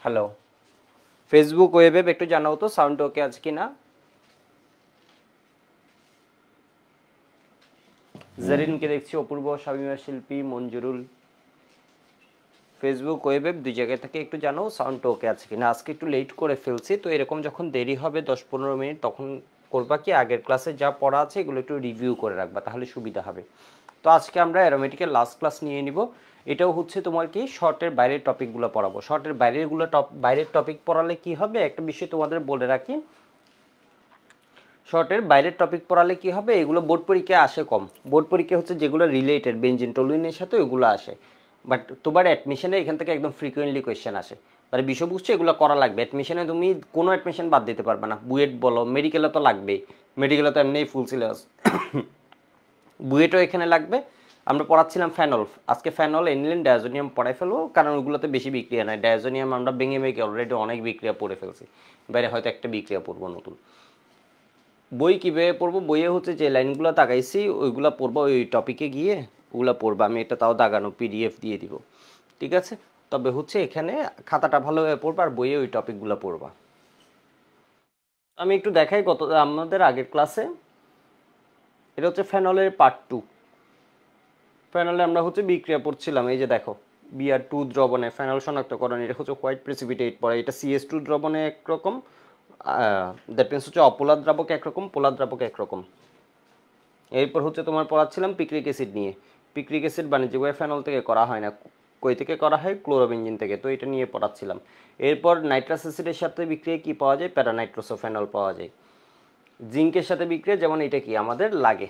Hello, Facebook ওয়েবে একটু জানাও তো সাউন্ড ওকে আছে কিনা। জারিনকে দেখছি, অপূর্ব, শামিমা, শিল্পী, মঞ্জুরুল। ফেসবুক ওয়েবে দুই জায়গা থেকে একটু জানাও সাউন্ড ওকে আছে কিনা। আজকে একটু লেট করে ফেলছি, তো এরকম যখন দেরি হবে 10-15 মিনিট তখন করবা কি আগের ক্লাসে যা পড়া আছে এগুলো একটু রিভিউ করে রাখবা, তাহলে সুবিধা হবে। তো আজকে আমরা অ্যারোমেটিকের লাস্ট ক্লাস নিয়ে নিব। এটাও হচ্ছে তোমার কি শর্টের বাইরের টপিকগুলো পড়াবো। শর্টের বাইরের টপিক পড়ালে কি হবে, একটা বিষয় তোমাদের বলে রাখি, শর্টের বাইরের টপিক পড়ালে কি হবে, এগুলো বোর্ড পরীক্ষায় আসে কম। বোর্ড পরীক্ষা হচ্ছে যেগুলো রিলেটেড বেঞ্জিন টলুইনের সাথে ওইগুলো আসে, বাট তোমার অ্যাডমিশনে এখান থেকে একদম ফ্রিকুয়েন্টলি কোয়েশ্চেন আসে। মানে বিষয় বুঝছো, এগুলো করা লাগবে। অ্যাডমিশনে তুমি কোনো অ্যাডমিশন বাদ দিতে পারবে না। বুয়েট বলো, মেডিকেলে তো লাগবেই, মেডিকেলে তো এমনিই ফুল সিলেবাস, বুয়েটও এখানে লাগবে। আমরা পড়াচ্ছিলাম ফেনল, আজকে ফেনল, এনিলিন, ডায়াজোনিয়াম পড়াই ফেলবো, কারণ ওগুলোতে বেশি বিক্রিয়া নাই। ডায়াজোনিয়াম আমরা ভেঙে ভেঙে অলরেডি অনেক বিক্রিয়া পড়ে ফেলছি, বাইরে হয়তো একটা বিক্রিয়া পড়বো নতুন। বই কীভাবে পড়বো, বইয়ে হচ্ছে যে লাইনগুলো দাগাইছি ওইগুলো পড়বো, ওই টপিকে গিয়ে ওগুলো পড়বো। আমি এটা তাও দাগানো পিডিএফ দিয়ে দিব, ঠিক আছে। তবে হচ্ছে এখানে খাতাটা ভালোভাবে পড়বা আর বইয়ে ওই টপিকগুলো পড়বা। আমি একটু দেখাই কত আমাদের আগের ক্লাসে, এটা হচ্ছে ফেনলের পার্ট 2। ফেনলে আমরা হচ্ছে বিক্রিয়া পড়ছিলাম, এই যে দেখো Br2 দ্রবণে ফেনল শনাক্তকরণ, এটা হচ্ছে হোয়াইট প্রেসিপিটেট পড়ে, এটা CS2 দ্রবণে একরকম, দ্যাট মিনস হচ্ছে অপোলার দ্রাবক একরকম, পোলার দ্রাবক একরকম। এরপর হচ্ছে তোমার পড়াচ্ছিলাম পিক্রিক অ্যাসিড নিয়ে। পিক্রিক অ্যাসিড বাণিজ্যিকভাবে ফেনল থেকে করা হয় না, কই থেকে করা হয়, ক্লোরোবেঞ্জিন থেকে, তো এটা নিয়ে পড়াচ্ছিলাম। এরপর নাইট্রাস অ্যাসিডের সাথে বিক্রিয়া কি পাওয়া যায়, প্যারানাইট্রোসোফেনল পাওয়া যায়। জিঙ্কের সাথে বিক্রিয়া, যেমন এটা কি আমাদের লাগে,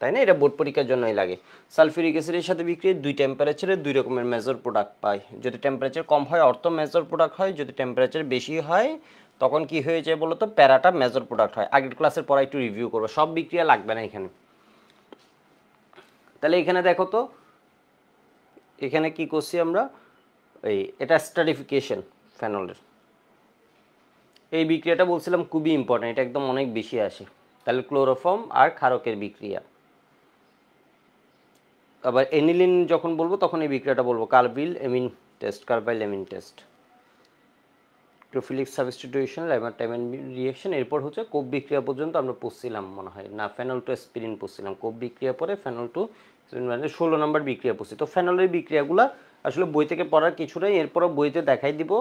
তাই না, এটা বোর্ড পরীক্ষার জন্যই লাগে। সালফিউরিক অ্যাসিডের সাথে বিক্রিয়া দুই টেম্পারেচারে দুই রকমের মেজর প্রোডাক্ট পায়। যদি টেম্পারেচার কম হয় অর্থ মেজর প্রোডাক্ট হয়, যদি টেম্পারেচার বেশি হয় তখন কি হয়ে যায় বলো তো, প্যারাটা মেজর প্রোডাক্ট হয়। আগের ক্লাসের পর একটু রিভিউ করবো, সব বিক্রিয়া লাগবে না এখানে। তাহলে এখানে দেখো তো, এখানে কি করছি আমরা, এটা স্টারিফিকেশন ফেনলের। এই বিক্রিয়াটা বলছিলাম খুবই ইম্পর্টেন্ট, এটা একদম অনেক বেশি আসে। তাহলে ক্লোরোফর্ম আর ক্ষারকের বিক্রিয়া। আবার এনিলিন যখন বলবো তখন এই বিক্রিয়াটা বলবো, carbylamine test, carbylamine test, nucleophilic substitution, ল্যামাটাইমিন রিঅ্যাকশন। এরপর হচ্ছে কোপ বিক্রিয়া পর্যন্ত আমরা পড়ছিলাম মনে হয়, না ফেনল টু অ্যাসপিরিন পড়ছিলাম, কোপ বিক্রিয়া পরে ফেনল টু, মানে 16 নম্বর বিক্রিয়া পড়ছি। তো ফেনলের বিক্রিয়াগুলো আসলে বই থেকে পড়ার কিছু নেই, এরপরও বইতে দেখাই দিব,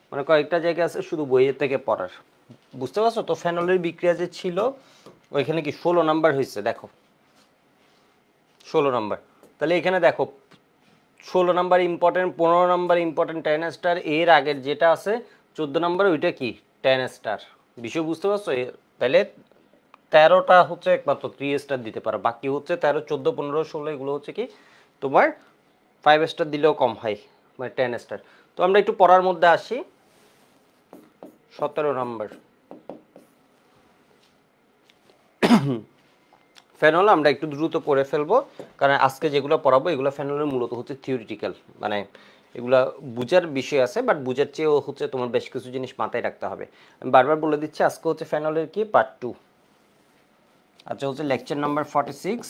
মানে কয়েকটা জায়গা আছে শুধু বইয়ের থেকে পড়ার, বুঝতে পারছো তো। ফেনলের বিক্রিয়া যে ছিল ওইখানে কি 16 নাম্বার হয়েছে, দেখো 16 নাম্বার। তাহলে এখানে দেখো 16 number important, 15 number important 10 star, এর আগের যেটা আছে 14 নাম্বার ওইটা কি 10 স্টার, বিষয় বুঝতে পারছো। তাহলে 13টা হচ্ছে একমাত্র 3 স্টার দিতে পারো, বাকি হচ্ছে 13, 14, 15, 16 এগুলো হচ্ছে কি তোমার 5 স্টার দিলেও কম হয়, মানে 10 স্টার। তো আমরা একটু পড়ার মধ্যে আসি। 17 নাম্বার ফেনল আমরা একটু দ্রুত পড়ে ফেলবো, কারণ আজকে যেগুলো পড়াবো এগুলো ফেনলের মূলত হচ্ছে থিওরিটিক্যাল, মানে এগুলা বুঝার বিষয় আছে, বাট বুঝার চেয়েও হচ্ছে তোমার বেশ কিছু জিনিস মাথায় রাখতে হবে। আমি বারবার বলে দিচ্ছি, আজকে হচ্ছে ফেনলের কি পার্ট 2। আচ্ছা হচ্ছে লেকচার নাম্বার 46।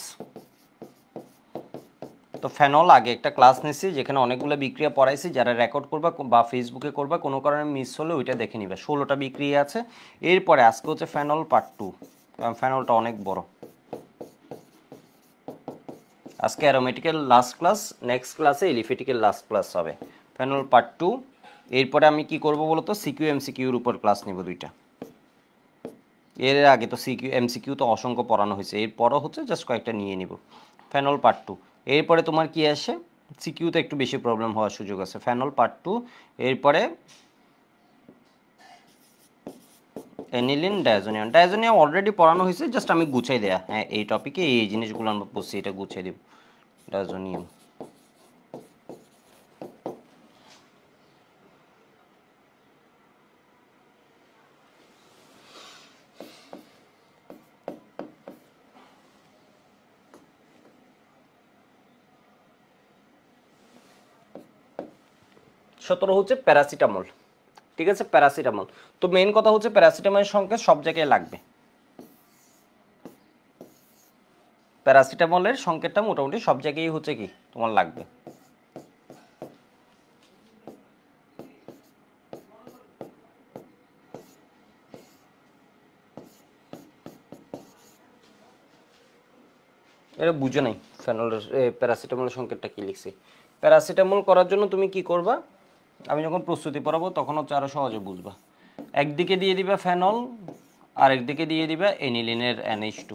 তো ফেনল আগে একটা ক্লাস নিছি যেখানে অনেকগুলো বিক্রিয়া পড়াইছি, যারা রেকর্ড করবা বা ফেসবুকে করবা কোনো কারণে মিস হলে ওইটা দেখে নিবা, 16টা বিক্রিয়া আছে। এরপরে আজকে হচ্ছে ফেনল পার্ট 2, কারণ ফেনলটা অনেক বড়। আজকে অ্যারোমেটিকের লাস্ট ক্লাস, নেক্সট ক্লাসে এলিফেটিকের লাস্ট ক্লাস হবে, ফেনল পার্ট 2। এরপরে আমি কি করব বলতো, সিকিউ এমসিকিউর উপর ক্লাস নিব দুইটা। এর আগে তো সিকিউ এমসিকিউ তো অসংখ্য পড়ানো হয়েছে, এরপরও হচ্ছে জাস্ট কয়েকটা নিয়ে নিব, ফেনল পার্ট 2। এরপরে তোমার কি আসে, সিকিউতে একটু বেশি প্রবলেম হওয়ার সুযোগ আছে, ফেনল পার্ট 2। এরপরে এনিলিন, ডায়াজোনিয়াম। ডায়াজোনিয়াম অলরেডি পড়ানো হয়েছে, জাস্ট আমি গুছাই দেয়া, হ্যাঁ এই টপিকে এই জিনিসগুলো আমরা পড়ছি, এটা গুছিয়ে দিব। ডায়াজোনিয়াম 17 হচ্ছে প্যারাসিটামল, ঠিক আছে, প্যারাসিটামল। তো মেইন কথা হচ্ছে প্যারাসিটামলের সংখ্যা সব জায়গায় লাগবে, প্যারাসিটামলের সংকেতটা মোটামুটি সব জায়গায় হচ্ছে কি তোমার লাগবে। এটা বুঝো নাই ফেনলের প্যারাসিটামলের সংকেতটা কি লিখছি। প্যারাসিটামল করার জন্য তুমি কি করবা, আমি যখন প্রস্তুতি পড়াবো তখন হচ্ছে আরো সহজে বুঝবা। একদিকে দিয়ে দিবা ফেনল, আর একদিকে দিয়ে দিবা এনিলিনের NH2,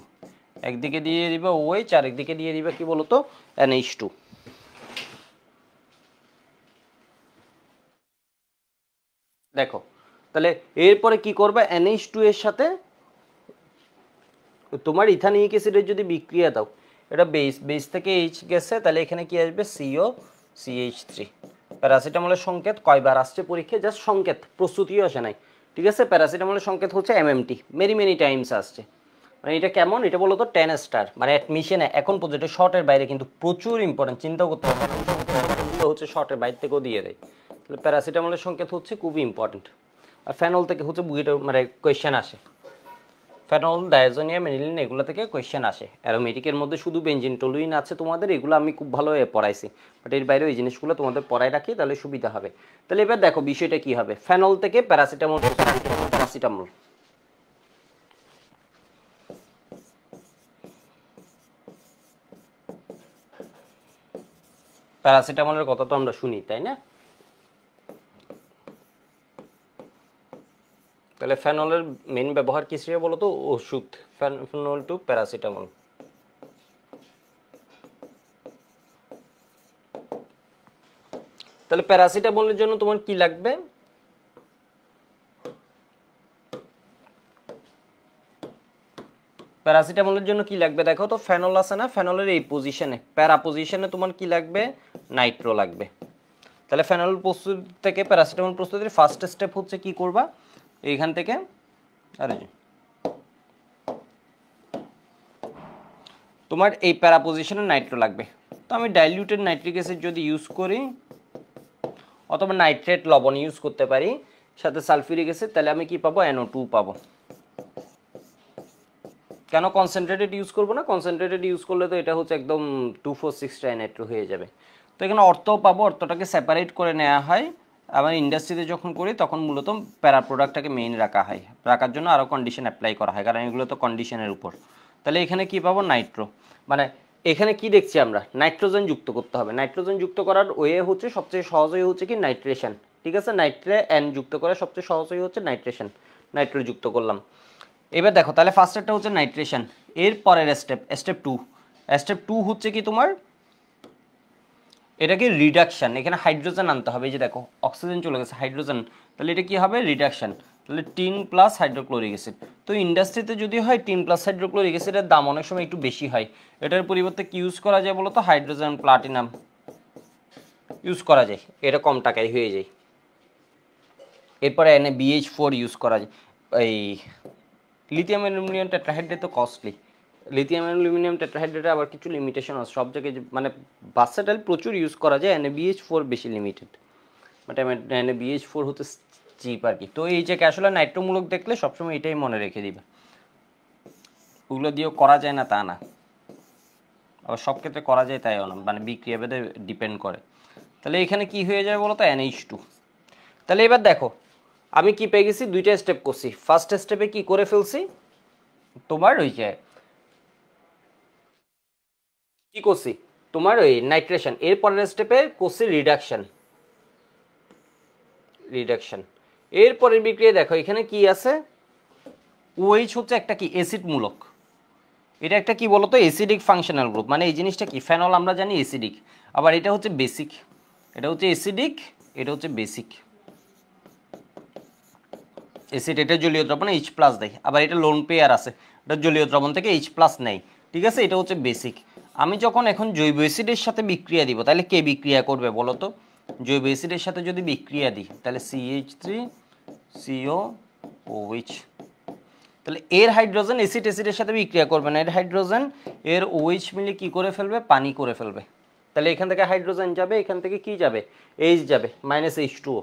একদিকে দিয়ে দিবা OH, আর একদিকে দিয়ে দিবা কি বলতো NH2। দেখো তাহলে এরপরে কি করবা, NH2 এর সাথে তোমার ইথানিক অ্যাসিডের যদি বিক্রিয়া দাও, এটা বেস থেকে H গেছে, তাহলে এখানে কি আসবে CO CH3। প্যারাসিটামলের সংকেত কয়বার আসছে পরীক্ষায়, জাস্ট সংকেত, প্রস্তুতিও আসে নাই, ঠিক আছে। প্যারাসিটামলের সংকেত হচ্ছে MMT, মেনি টাইমস আসছে। মানে এটা কেমন, এটা বলো তো 10 স্টার, মানে অ্যাডমিশনে এখন পর্যন্ত শর্টের বাইরে কিন্তু প্রচুর ইম্পর্টেন্ট, চিন্তা করতে হবে হচ্ছে শর্টের বাইরে থেকেও দিয়ে দেয়। তাহলে প্যারাসিটামলের সংকেত হচ্ছে খুবই ইম্পর্টেন্ট। আর ফেনল থেকে হচ্ছে বুয়েটে মানে কোয়েশ্চেন আসে, ফেনল, ডায়াজোনিয়াম, এনিলিন এগুলো থেকে কোয়েশ্চেন আসে। অ্যারোমেটিকের মধ্যে শুধু বেনজিন টলুইন আছে তোমাদের, এগুলো আমি খুব ভালো পড়াইছি, বাট এর বাইরে এই জিনিসগুলো তোমাদের পড়ায় রাখি, তাহলে সুবিধা হবে। তাহলে এবার দেখো বিষয়টা কি হবে, ফেনল থেকে প্যারাসিটামল, প্যারাসিটামল প্যারাসিটামলের কথা তো আমরা শুনি, তাই না? তাহলে ফেনলের মেন ব্যবহার কি ছিল বলো তো, ওষুধ, ফেনল টু প্যারাসিটামল। তাহলে প্যারাসিটামলের জন্য তোমার কি লাগবে, প্যারাসিটামলের জন্য কি লাগবে দেখো তো, ফেনল আছে না, ফেনলের এই পজিশনে, প্যারা পজিশনে তোমার কি লাগবে, নাইট্রো লাগবে। তাহলে ফেনল প্রস্তুত থেকে প্যারাসিটামল প্রস্তুতির ফার্স্ট স্টেপ হচ্ছে কি করবা, এইখান থেকে আরে তোমার এই প্যারা পজিশনে নাইট্রো লাগবে। তো আমি ডাইলিউটেড নাইট্রিক অ্যাসিড যদি ইউজ করি, অথবা নাইট্রেট লবণ ইউজ করতে পারি সাথে সালফিউরিক অ্যাসিড, তাহলে আমি কি পাবো, NO2 পাবো। কেন কনসেন্ট্রেটেড ইউজ করবো না, কনসেন্ট্রেটেড ইউজ করলে তো এটা হচ্ছে একদম 2,4,6 ট্রাইনাইট্রো হয়ে যাবে। তো এখানে অর্থও পাবো, অর্থটাকে সেপারেট করে নেওয়া হয়। আবার ইন্ডাস্ট্রিতে যখন করি তখন মূলত প্যারা প্রোডাক্টটাকে মেইন রাখা হয়, রাখার জন্য আরও কন্ডিশন অ্যাপ্লাই করা হয়, কারণ এগুলো তো কন্ডিশনের উপর। তাহলে এখানে কি পাবো, নাইট্রো, মানে এখানে কি দেখছি আমরা, নাইট্রোজেন যুক্ত করতে হবে। নাইট্রোজেন যুক্ত করার ওয়ে হচ্ছে সবচেয়ে সহজ ওয়ে হচ্ছে কি নাইট্রেশন, ঠিক আছে। নাইট্রে N যুক্ত করা সবচেয়ে সহজ ওয়ে হচ্ছে নাইট্রেশন, নাইট্রো যুক্ত করলাম। এবার দেখো তাহলে ফার্স্ট স্টেপটা হচ্ছে নাইট্রেশন, এর পরের স্টেপ টু হচ্ছে কি তোমার, এটা কি রিডাকশন, এখানে হাইড্রোজেন আনতে হবে। এই যে দেখো অক্সিজেন চলে গেছে, হাইড্রোজেন, তাহলে এটা কি হবে, রিডাকশন। তাহলে টিন প্লাস হাইড্রোক্লোরিক অ্যাসিড। তো ইন্ডাস্ট্রিতে যদি হয় টিন প্লাস হাইড্রোক্লোরিক অ্যাসিডের দাম অনেক সময় একটু বেশি হয়, এটার পরিবর্তে কি ইউজ করা যায় বলো তো, হাইড্রোজেন প্লাটিনাম ইউজ করা যায়, এটা কম টাকায় হয়ে যায়। এরপরে NaBH4 ইউজ করা যায়। এই লিথিয়াম অ্যালুমিনিয়াম টেট্রাহাইড্রেট তো কস্টলি, লিথিয়াম অ্যালুমিনিয়াম টেট্রাহাইড্রেটে আবার কিছু লিমিটেশন আছে, সব জায়গায় মানে ভার্সেটাইল প্রচুর ইউজ করা যায়, NaBH4 বেশি লিমিটেড, বাট NaBH4 হচ্ছে চিপ আর কি। তো এই যে আসলে নাইট্রোমূলক দেখলে সবসময় এটাই মনে রেখে দিবে, ওগুলো দিয়েও করা যায় না তা না, আবার সব ক্ষেত্রে করা যায় তাইও না, মানে বিক্রিয়া ভেদে ডিপেন্ড করে। তাহলে এখানে কি হয়ে যায় বলো তো, NH2। তাহলে এবার দেখো আমি কি পেয়ে গেছি, দুইটা স্টেপ করছি। ফার্স্ট স্টেপে কি করে ফেলছি, তোমার ওই যে কি করছি, তোমার ওই নাইট্রেশন, এর পরের স্টেপে করছি রিডাকশন। এর পরের বিক্রিয়া দেখো এখানে কি আছে, OH হচ্ছে একটা কি অ্যাসিড মূলক, এটা একটা কি বলতো অ্যাসিডিক ফাংশনাল গ্রুপ, মানে এই জিনিসটা কি, ফেনল আমরা জানি অ্যাসিডিক, আবার এটা হচ্ছে বেসিক, এটা হচ্ছে অ্যাসিডিক, এটা হচ্ছে বেসিক। অ্যাসিড এটা জলীয় দ্রবণে H+ দেয়, আবার এটা লোন পেয়ার আছে, এটা জলীয় দ্রবণ থেকে H+ নেয়, ঠিক আছে, এটা হচ্ছে বেসিক। আমি যখন এখন জৈব অ্যাসিডের সাথে বিক্রিয়া দিব, তাহলে কে বিক্রিয়া করবে বলো তো, জৈব অ্যাসিডের সাথে যদি বিক্রিয়া দিই তাহলে CH3COOH, তাহলে এর হাইড্রোজেন অ্যাসিডের সাথে বিক্রিয়া করবে না, এর হাইড্রোজেন এর OH মিলে কি করে ফেলবে, পানি করে ফেলবে। তাহলে এখান থেকে হাইড্রোজেন যাবে, এখান থেকে কি যাবে, H যাবে, -H2O,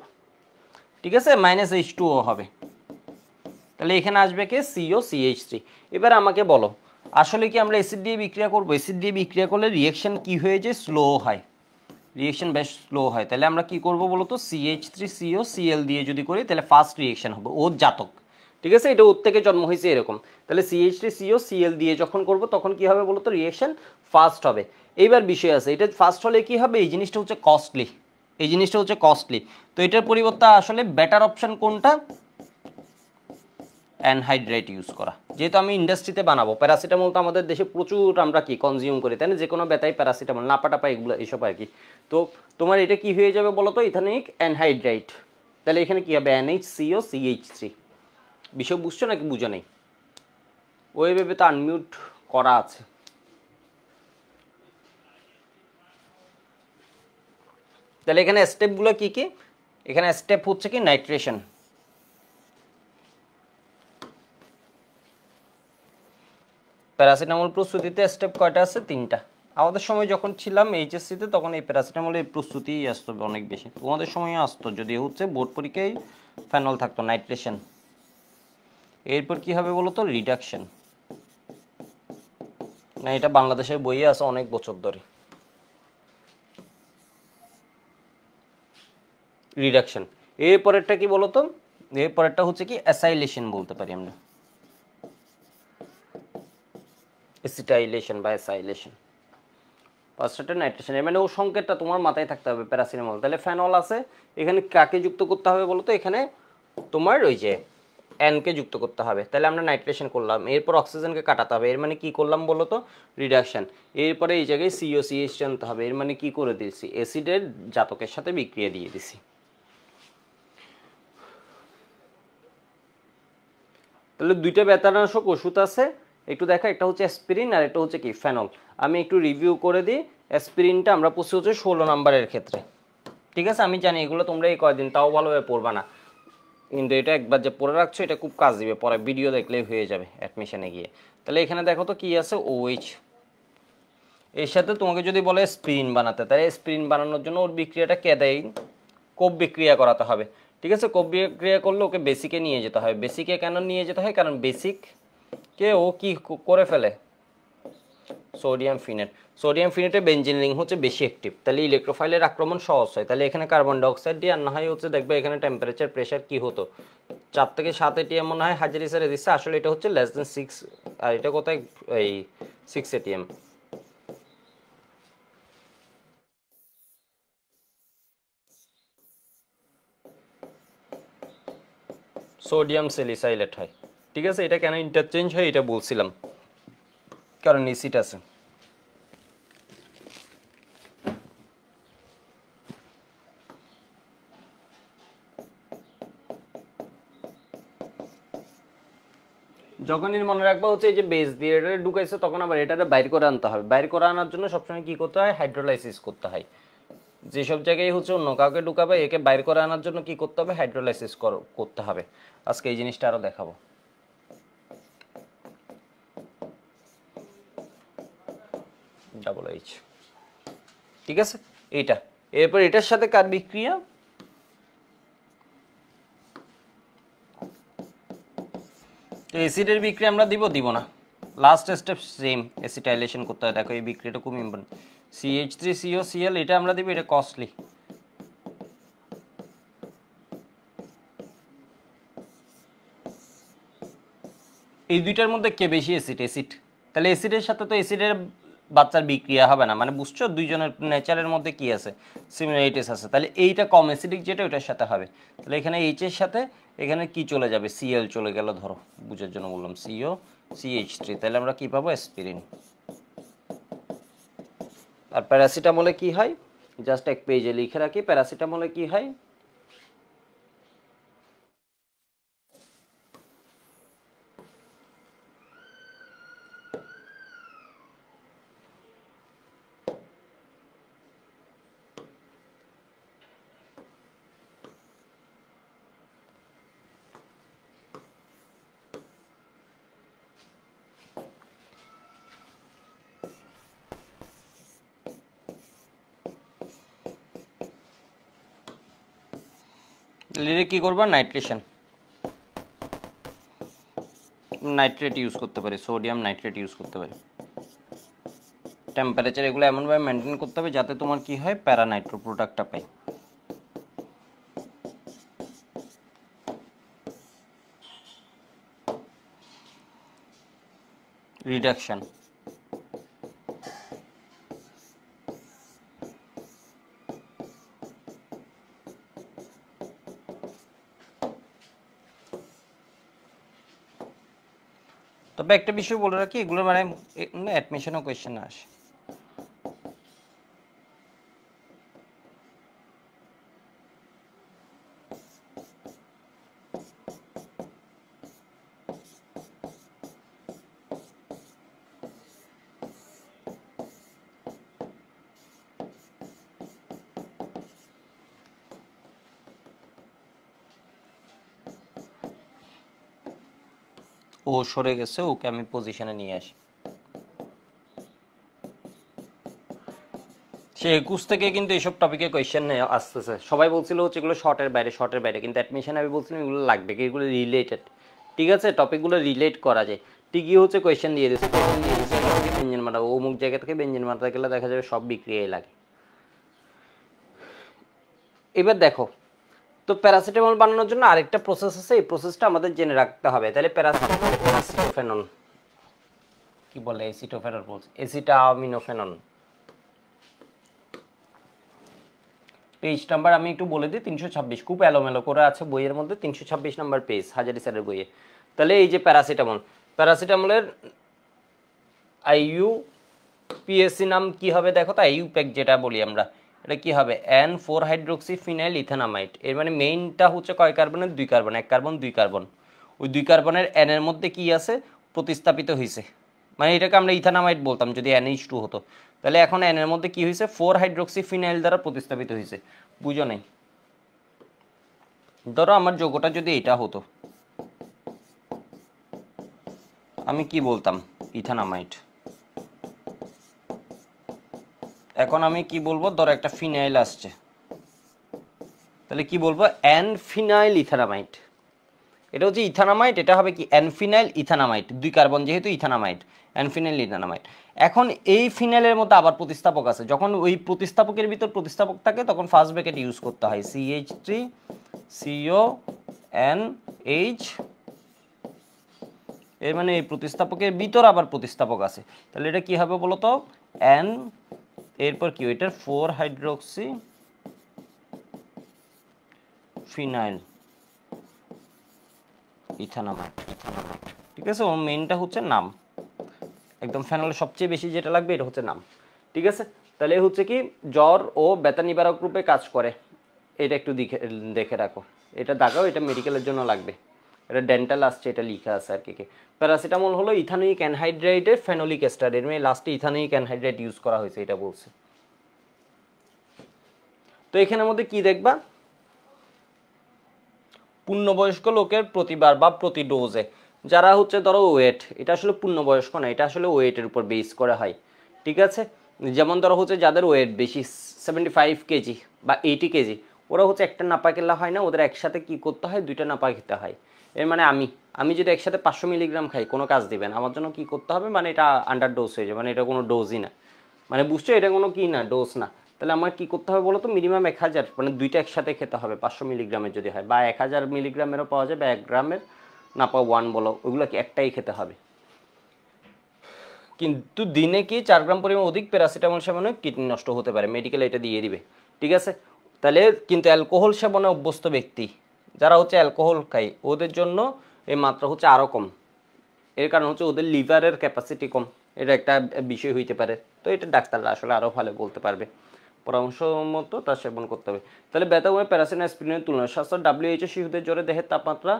ঠিক আছে, -H2O হবে। তাহলে এখানে আসবে কে, COCH3। এবার আমাকে বলো আসলে কি আমরা অ্যাসিড দিয়ে বিক্রিয়া করবো, অ্যাসিড দিয়ে বিক্রিয়া করলে রিঅ্যাকশন কি হয়ে যায়, স্লো হয়, রিঅ্যাকশন বেশ স্লো হয়। তাহলে আমরা কি করব বলো তো, CH3COCl দিয়ে যদি করি তাহলে ফার্স্ট রিঅ্যাকশন হবে, ও জাতক, ঠিক আছে, এটা ওর থেকে জন্ম হয়েছে এরকম। তাহলে CH3CO Cl দিয়ে যখন করব তখন কি হবে বলতো, রিঅ্যাকশন ফাস্ট হবে। এইবার বিষয় আছে, এটা ফাস্ট হলে কি হবে, এই জিনিসটা হচ্ছে কস্টলি, এই জিনিসটা হচ্ছে কস্টলি। তো এটার পরিবর্তে আসলে বেটার অপশন কোনটা, অ্যানহাইড্রাইট ইউজ করা। যেহেতু আমি ইন্ডাস্ট্রিতে বানাবো, প্যারাসিটামল তো আমাদের দেশে প্রচুর আমরা কি কনজিউম করি, তাই না, যে কোনো ব্যথায় প্যারাসিটামল, নাপাটাপা এগুলো এসব আর কি। তো তোমার এটা কি হয়ে যাবে বলো তো, ইথানিক অ্যানহাইড্রাইট। তাহলে এখানে কি হবে, NHCO CH3। বিষয় বুঝছো নাকি বুঝো নেই? ওইভাবে তো আনমিউট করা আছে। তাহলে এখানে স্টেপগুলো কি কি, এখানে স্টেপ হচ্ছে কি নাইট্রেশন। প্যারাসিটামল প্রস্তুতিতে স্টেপ কয়টা আছে, 3টা। আমাদের সময় যখন ছিলাম এইচএসসিতে তখন এই প্যারাসিটামলের প্রস্তুতিই আসতো অনেক বেশি, তোমাদের সময় আসতো যদি হচ্ছে বোর্ড পরীক্ষায় ফেনল থাকতো, নাইট্রেশন। এরপর কি হবে বলো তো, রিডাকশন। না, এটা বাংলাদেশের বইয়ে আছে অনেক বছর ধরে, রিডাকশন। এরপরেরটা কি বলতো, এরপরেরটা হচ্ছে কি অ্যাসাইলেশন বলতে পারি আমরা, এসিটাইলেশন বা অ্যাসাইলেশন। ফার্স্টটা নাইট্রেশন, এর মানে ও সংকেতটা তোমার মাথায় থাকতে হবে, প্যারাসিটামল। তাহলে ফেনল আছে, এখানে কাকে যুক্ত করতে হবে বলতো, এখানে তোমার ওই যে এনকে যুক্ত করতে হবে। তাহলে আমরা নাইট্রেশন করলাম, এরপর অক্সিজেনকে কাটাতে হবে, এর মানে কি করলাম বলতো, রিডাকশন। এরপরে এই জায়গায় COCH আনতে হবে, এর মানে কি করে দিয়েছি, অ্যাসিডের জাতকের সাথে বিক্রিয়া দিয়ে দিছি। তাহলে দুইটা ব্যথানাশক ওষুধ আছে, একটু দেখা, একটা হচ্ছে অ্যাসপিরিন আর একটা হচ্ছে কি ফেনল। আমি একটু রিভিউ করে দিই। অ্যাসপিরিনটা আমরা পড়ছি হচ্ছে 16 নম্বরের ক্ষেত্রে, ঠিক আছে। আমি জানি এগুলো তোমরা এই কয়দিন তাও ভালোভাবে পড়বা না, কিন্তু এটা একবার যে পড়ে রাখছো এটা খুব কাজ দিবে, পরে ভিডিও দেখলেই হয়ে যাবে অ্যাডমিশনে গিয়ে। তাহলে এখানে দেখো তো কি আছে, OH। এর সাথে তোমাকে যদি বলে স্প্রিন বানাতে, তাহলে স্প্রিন বানানোর জন্য ওর বিক্রিয়াটা কে দেয়, কোপ বিক্রিয়া করাতে হবে, ঠিক আছে। কোপ বিক্রিয়া করলে ওকে বেসিকে নিয়ে যেতে হয়। বেসিকে কেন নিয়ে যেতে হয়, কারণ বেসিককে ও কি করে ফেলে, সোডিয়াম ফিনেট। সোডিয়াম ফিনেটে বেঞ্জিন রিং হচ্ছে বেশি অ্যাক্টিভ, তাহলে ইলেকট্রোফাইলের আক্রমণ সহজ হয়। তাহলে এখানে কার্বন ডাইঅক্সাইড দিয়ে, আর না হয় হচ্ছে দেখবে এখানে টেম্পারেচার প্রেশার কি হতো, 4 থেকে 7 ATM মনে হয় হাজারি স্যারে দিচ্ছে, আসলে এটা হচ্ছে লেস দেন 6। আর এটা কোথায়, এই 6 ATM। সোডিয়াম স্যালিসাইলেট হয়, ঠিক আছে। এটা কেন ইন্টারচেঞ্জ হয় এটা বলছিলাম, কারণ এসিড আছে। যখনই মনে রাখবা হচ্ছে এই যে বেস দিয়ে এটা ঢুকাইছে, তখন আবার এটাকে বাইর করে আনতে হবে। বাইর করে আনার জন্য সবসময় কি করতে হয়, হাইড্রোলাইসিস করতে হয়। যেসব জায়গায় হচ্ছে অন্য কাউকে ঢুকাবে, একে বাইর করে আনার জন্য কি করতে হবে, হাইড্রোলাইসিস করতে হবে। আজকে এই জিনিসটা আরো দেখাবো। H, ঠিক আছে, এইটা। এরপর এটার সাথে কার বিক্রিয়া, তো অ্যাসিডের বিক্রিয়া আমরা দিব না, লাস্ট স্টেপ সেম, অ্যাসিটাইলেশন করতে হয়। দেখো এই বিক্রিয়াটা খুব ইম্পর্টেন্ট। CH3COCl এটা আমরা দিব, এটা কস্টলি। এই দুইটার মধ্যে কে বেশি অ্যাসিড, অ্যাসিড। তাহলে অ্যাসিডের সাথে তো অ্যাসিডের বাচ্চার বিক্রিয়া হবে না, মানে বুঝছো, দুইজনের নেচারের মধ্যে কি আছে, সিমিলারিটিস আছে। তাহলে এইটা কম অ্যাসিডিক যেটা, ওইটার সাথে হবে। তাহলে এখানে H এর সাথে এখানে কি চলে যাবে, Cl চলে গেল, ধরো বুঝার জন্য বললাম, COCH3। তাহলে আমরা কি পাবো, অ্যাসপিরিন। আর প্যারাসিটামলে কি হয়, জাস্ট এক পেজে লিখে রাখি, প্যারাসিটামলে কি হয়, লিরে কি করবা, নাইট্রেশন, নাইট্রেট ইউজ করতে পারি, সোডিয়াম নাইট্রেট ইউজ করতে পারি। টেম্পারেচার এগুলো এমনভাবে মেনটেন করতে হবে যাতে তোমার কি হয়, প্যারানাইট্রো প্রোডাক্টটা পাই। রিডাকশন। তবে একটা বিষয় বলে রাখি, এগুলো মানে অ্যাডমিশনও কোয়েশ্চেন আসে। ও সরে গেছে, ওকে আমি পজিশনে নিয়ে আসি। সে 21 থেকে কিন্তু এইসব টপিকে কোয়েশ্চেন আসতেছে। সবাই বলছিল হচ্ছে এগুলো শর্টের বাইরে, কিন্তু অ্যাডমিশন আমি বলছিলাম এগুলো লাগবে, এগুলো রিলেটেড। ঠিক আছে, টপিকগুলো রিলেট করা যায়। ঠিকই হচ্ছে কোয়েশ্চেন দিয়ে দিচ্ছে, বেঞ্জিন মারা অমুক জায়গা থেকে বেঞ্জিন মারতে গেলে দেখা যাবে সব বিক্রিয়াই লাগে। এবার দেখো, তো প্যারাসিটামল বানানোর জন্য আরেকটা প্রসেস আছে, এই প্রসেসটা আমাদের জেনে রাখতে হবে। তাহলে প্যারাসিটামল অ্যাসিটোফেনন, কি বলে অ্যাসিটোফেনন বলছে, অ্যাসিটামিনোফেনন। পেজ নাম্বার আমি একটু বলে দিই, 326, খুব এলোমেলো করে আছে বইয়ের মধ্যে, 326 নাম্বার পেজ হাজারি স্যারের বইয়ে। তাহলে এই যে প্যারাসিটামলের আইইউ পিএসসি নাম কি হবে দেখো তো, আইইউপ্যাক যেটা বলি আমরা, এটা কি হবে, N4 হাইড্রোক্সি ফিনাইল ইথানামাইড। এর মানে মেইনটা হচ্ছে কয় কার্বনের, 2 কার্বন, 1 কার্বন 2 কার্বন। ওই 2 কার্বনের N এর মধ্যে কি আছে, প্রতিস্থাপিত হয়েছে, মানে এটাকে আমরা ইথানামাইড বলতাম যদি NH2 হতো। তাহলে এখন N এর মধ্যে কি হয়েছে, 4 হাইড্রোক্সি ফিনাইল দ্বারা প্রতিস্থাপিত হয়েছে। বুঝো নাই? ধরো আমার যৌগটা যদি এটা হতো, আমি কি বলতাম, ইথানামাইড। এখন আমি কি বলবো, ধরো একটা ফিনাইল আসছে, তাহলে কি বলবো, N ফিনাইল ইথানামাইড। এটা হচ্ছে ইথানামাইড, এটা হবে কি, N ফিনাইল ইথানামাইড, 2 কার্বন যেহেতু ইথানামাইড, N ফিনাইল ইথানামাইড। এখন এই ফিনাইলের মধ্যে আবার প্রতিস্থাপক আছে, যখন ওই প্রতিস্থাপকের ভিতর প্রতিস্থাপক থাকে তখন ফার্স্ট ব্র্যাকেট ইউজ করতে হয়, CH3 CONH। এর মানে এই প্রতিস্থাপকের ভিতর আবার প্রতিস্থাপক আছে, তাহলে এটা কি হবে বলো তো, N, এরপর কি, এটার 4 হাইড্রোক্সি ফিনাইল ইথানামাইড। ঠিক আছে, ও মেইনটা হচ্ছে নাম, একদম ফেনলের সবচেয়ে বেশি যেটা লাগবে এটা হচ্ছে নাম। ঠিক আছে, তাহলে হচ্ছে কি, জ্বর ও ব্যথা নিবারক রূপে কাজ করে, এটা একটু দেখে রাখো, এটা দাগাও, এটা মেডিকেলের জন্য লাগবে, এটা ডেন্টাল আসছে, এটা লিখা আছে আর কি। প্যারাসিটামল হলো ইথানোয়িক অ্যানহাইড্রাইটের ফেনোলিক এস্টার, এর মানে লাস্টে ইথানোয়িক অ্যানহাইড্রাইট ইউজ করা হয়েছে, এটা বলছে। তো এখানের মধ্যে কি দেখবা, পূর্ণবয়স্ক লোকের প্রতিবার বা প্রতি ডোজে, যারা হচ্ছে ধরো ওয়েট, এটা আসলে পূর্ণবয়স্ক না, এটা আসলে ওয়েটের উপর বেস করা হয়। ঠিক আছে, যেমন ধরো হচ্ছে যাদের ওয়েট বেশি 75 কেজি বা 80 কেজি, ওরা হচ্ছে একটা নাপা খেলা হয় না, ওদের একসাথে কি করতে হয়, 2টা নাপা খেতে হয়। এর মানে আমি যদি একসাথে 500 মিলিগ্রাম খাই কোনো কাজ দিবে না, আমার জন্য কি করতে হবে, মানে এটা আন্ডার ডোজ হয়ে যাবে, মানে এটা কোনো ডোজই না, মানে বুঝছো, এটা কোনো কি না, ডোজ না। তাহলে আমার কি করতে হবে বলো তো, মিনিমাম 1000, মানে 2টা একসাথে খেতে হবে 500 মিলিগ্রামের যদি হয়, বা 1000 মিলিগ্রামেরও পাওয়া যাবে, 1 গ্রামের না পাও 1 বলো, ওইগুলো কি একটাই খেতে হবে। কিন্তু দিনে কি 4 গ্রাম পরিমাণ অধিক প্যারাসিটামল সেবনে কিডনি নষ্ট হতে পারে, মেডিকেল এটা দিয়ে দিবে। ঠিক আছে, তাহলে কিন্তু অ্যালকোহল সেবনে অভ্যস্ত ব্যক্তি, যারা হচ্ছে অ্যালকোহল খায়, ওদের জন্য এই মাত্রা হচ্ছে আরও কম। এর কারণ হচ্ছে ওদের লিভারের ক্যাপাসিটি কম, এটা একটা বিষয় হইতে পারে। তো এটা ডাক্তাররা আসলে আরও ভালো বলতে পারবে, পরামর্শ মতো তার সেবন করতে হবে। তাহলে ব্যথাময় প্যারাসিন অ্যাসপিরিনের তুলনায় স্বাস্থ্য WHO শিশুদের জ্বরে দেহের তাপমাত্রা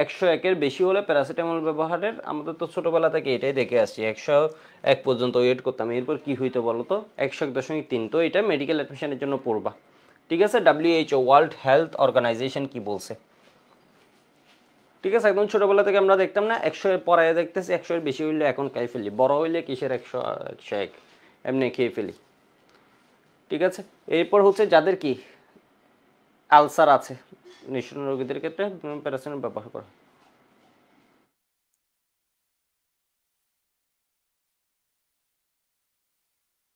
101-এর বেশি হলে প্যারাসিটামল ব্যবহারের, আমাদের তো ছোটোবেলা থেকে এটাই দেখে আসছি, 101 পর্যন্ত ওয়েট করতাম, এরপর কি হইতো বলো তো, 101.3। তো এটা মেডিকেল অ্যাডমিশনের জন্য পড়বা। ঠিক আছে, WHO ওয়ার্ল্ড হেলথ অর্গানাইজেশন কি বলছে। ঠিক আছে, একদম ছোটোবেলা থেকে আমরা দেখতাম না, 100 পড়ায় দেখতেছি, 100-এর বেশি হইলে এখন খাই ফেলি, বড় হইলে কিসের 100-101 এমনি খেয়ে ফেলি। ঠিক আছে, এরপর হচ্ছে যাদের কি আলসার আছে, নিঃসরণ রোগীদের ক্ষেত্রে প্যারাসিটামল ব্যবহার করা।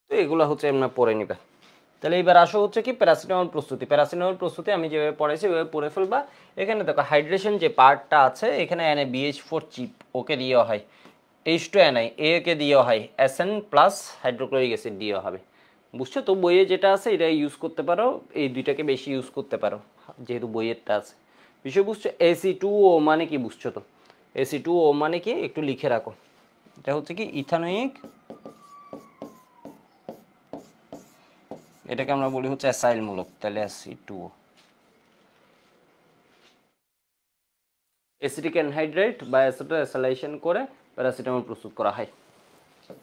তো এগুলো হচ্ছে আমরা পড়ে নিবা। তাহলে এবার আসো হচ্ছে কি প্যারাসিটামল প্রস্তুতি আমি যেভাবে পড়াইছি ওইভাবে পড়ে ফেলবা। এখানে দেখো হাইড্রেশন যে পার্টটা আছে, এখানে NaBH4 চিপ ওকে দেওয়া হয়, H2Ni এ কে দেওয়া হয় SN প্লাস হাইড্রোক্লোরিক অ্যাসিড দেওয়া হবে। বুঝছো তো, বইয়ে যেটা আছে এটা ইউজ করতে পারো, এই দুইটাকে বেশি ইউজ করতে পারো যেহেতু বইয়েরটা আছে। বিষয় বুঝছো? Ac2O মানে কি বুঝছো তো? Ac2O মানে কি একটু লিখে রাখো, এটা হচ্ছে কি ইথানোয়িক, এটাকে আমরা বলি হচ্ছে অ্যাসাইল মূলক। তাহলে Ac2O অ্যাসিটিক অ্যানহাইড্রেট বা অ্যাসিটাইলেশন করে প্যারাসিটামল প্রস্তুত করা হয়।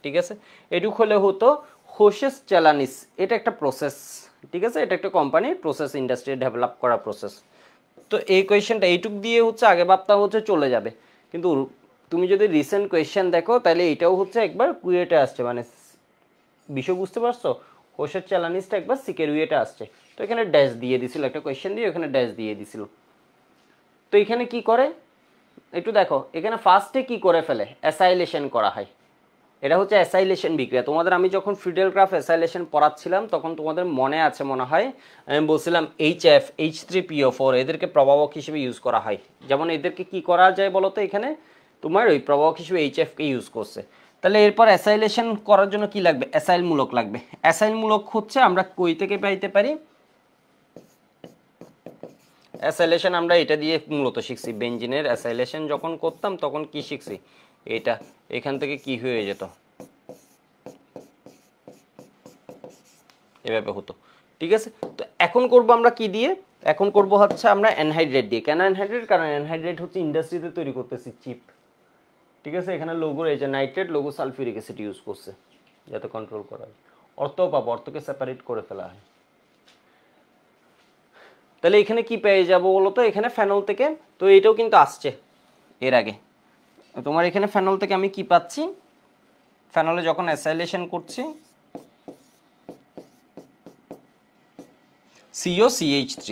ঠিক আছে, এটুক হলে হতো। হোসেস চ্যালানিস এটা একটা প্রসেস, ঠিক আছে, এটা একটা কোম্পানি প্রসেস ইন্ডাস্ট্রি ডেভেলপ করা প্রসেস। তো এই কোয়েশ্চেনটা এইটুক দিয়ে হচ্ছে আগে ভাবতা হচ্ছে চলে যাবে, কিন্তু তুমি যদি রিসেন্ট কোয়েশ্চেন দেখো তাহলে এটাও হচ্ছে একবার কুয়েটে আসছে, মানে বিষয় বুঝতে পারছো? হোসেস চ্যালানিসটা একবার সিকেরুয়েটে আসছে, তো এখানে ড্যাশ দিয়ে দিছিল, একটা কোয়েশ্চেন দিয়ে ওখানে ড্যাশ দিয়ে দিছিল। তো এখানে কি করে একটু দেখো, এখানে ফার্স্টে কি করে ফেলে, অ্যাসাইলেশন করা হয়। এটা হচ্ছে অ্যাসাইলেশন বিক্রিয়া। তোমাদের আমি যখন ফ্রিডেল ক্রাফট অ্যাসাইলেশন পড়াচ্ছিলাম তখন তোমাদের মনে আছে মনে হয়, আমি বলছিলাম HF H3PO4 এদেরকে প্রভাবক হিসেবে ইউজ করা হয়। যেমন এদেরকে কি করা যায় বলো তো, এখানে তোমার ওই প্রভাবক হিসেবে HF কে ইউজ করছে। তাহলে এরপর অ্যাসাইলেশন করার জন্য কি লাগবে, অ্যাসাইলমূলক লাগবে। অ্যাসাইলমূলক হচ্ছে আমরা কই থেকে পাইতে পারি, অ্যাসাইলেশন আমরা এটা দিয়ে মূলত শিখছি। বেঞ্জিনের অ্যাসাইলেশন যখন করতাম তখন কি শিখছি, এটা এখান থেকে কি হয়ে যেত, এভাবে হতো। ঠিক আছে, তো এখন করব আমরা কি দিয়ে, এখন করব হচ্ছে আমরা অ্যানহাইড্রেট দিয়ে। কেন অ্যানহাইড্রেট? কারণ অ্যানহাইড্রেট হচ্ছে ইন্ডাস্ট্রিতে তৈরি করতেছি চিপ। ঠিক আছে, এখানে লোগো এই যে nitrate, logo sulphuric acid use করছে যাতে কন্ট্রোল করা হয়। অর্থও পাবো, অর্থকে সেপারেট করে ফেলা হয়। তাহলে এখানে কি পেয়ে যাবো বলো তো, এখানে ফেনল থেকে, তো এটাও কিন্তু আসছে এর আগে। তোমার এখানে ফেনল থেকে আমি কি পাচ্ছি, ফেনলে যখন অ্যাসাইলেশন করছি COCH3।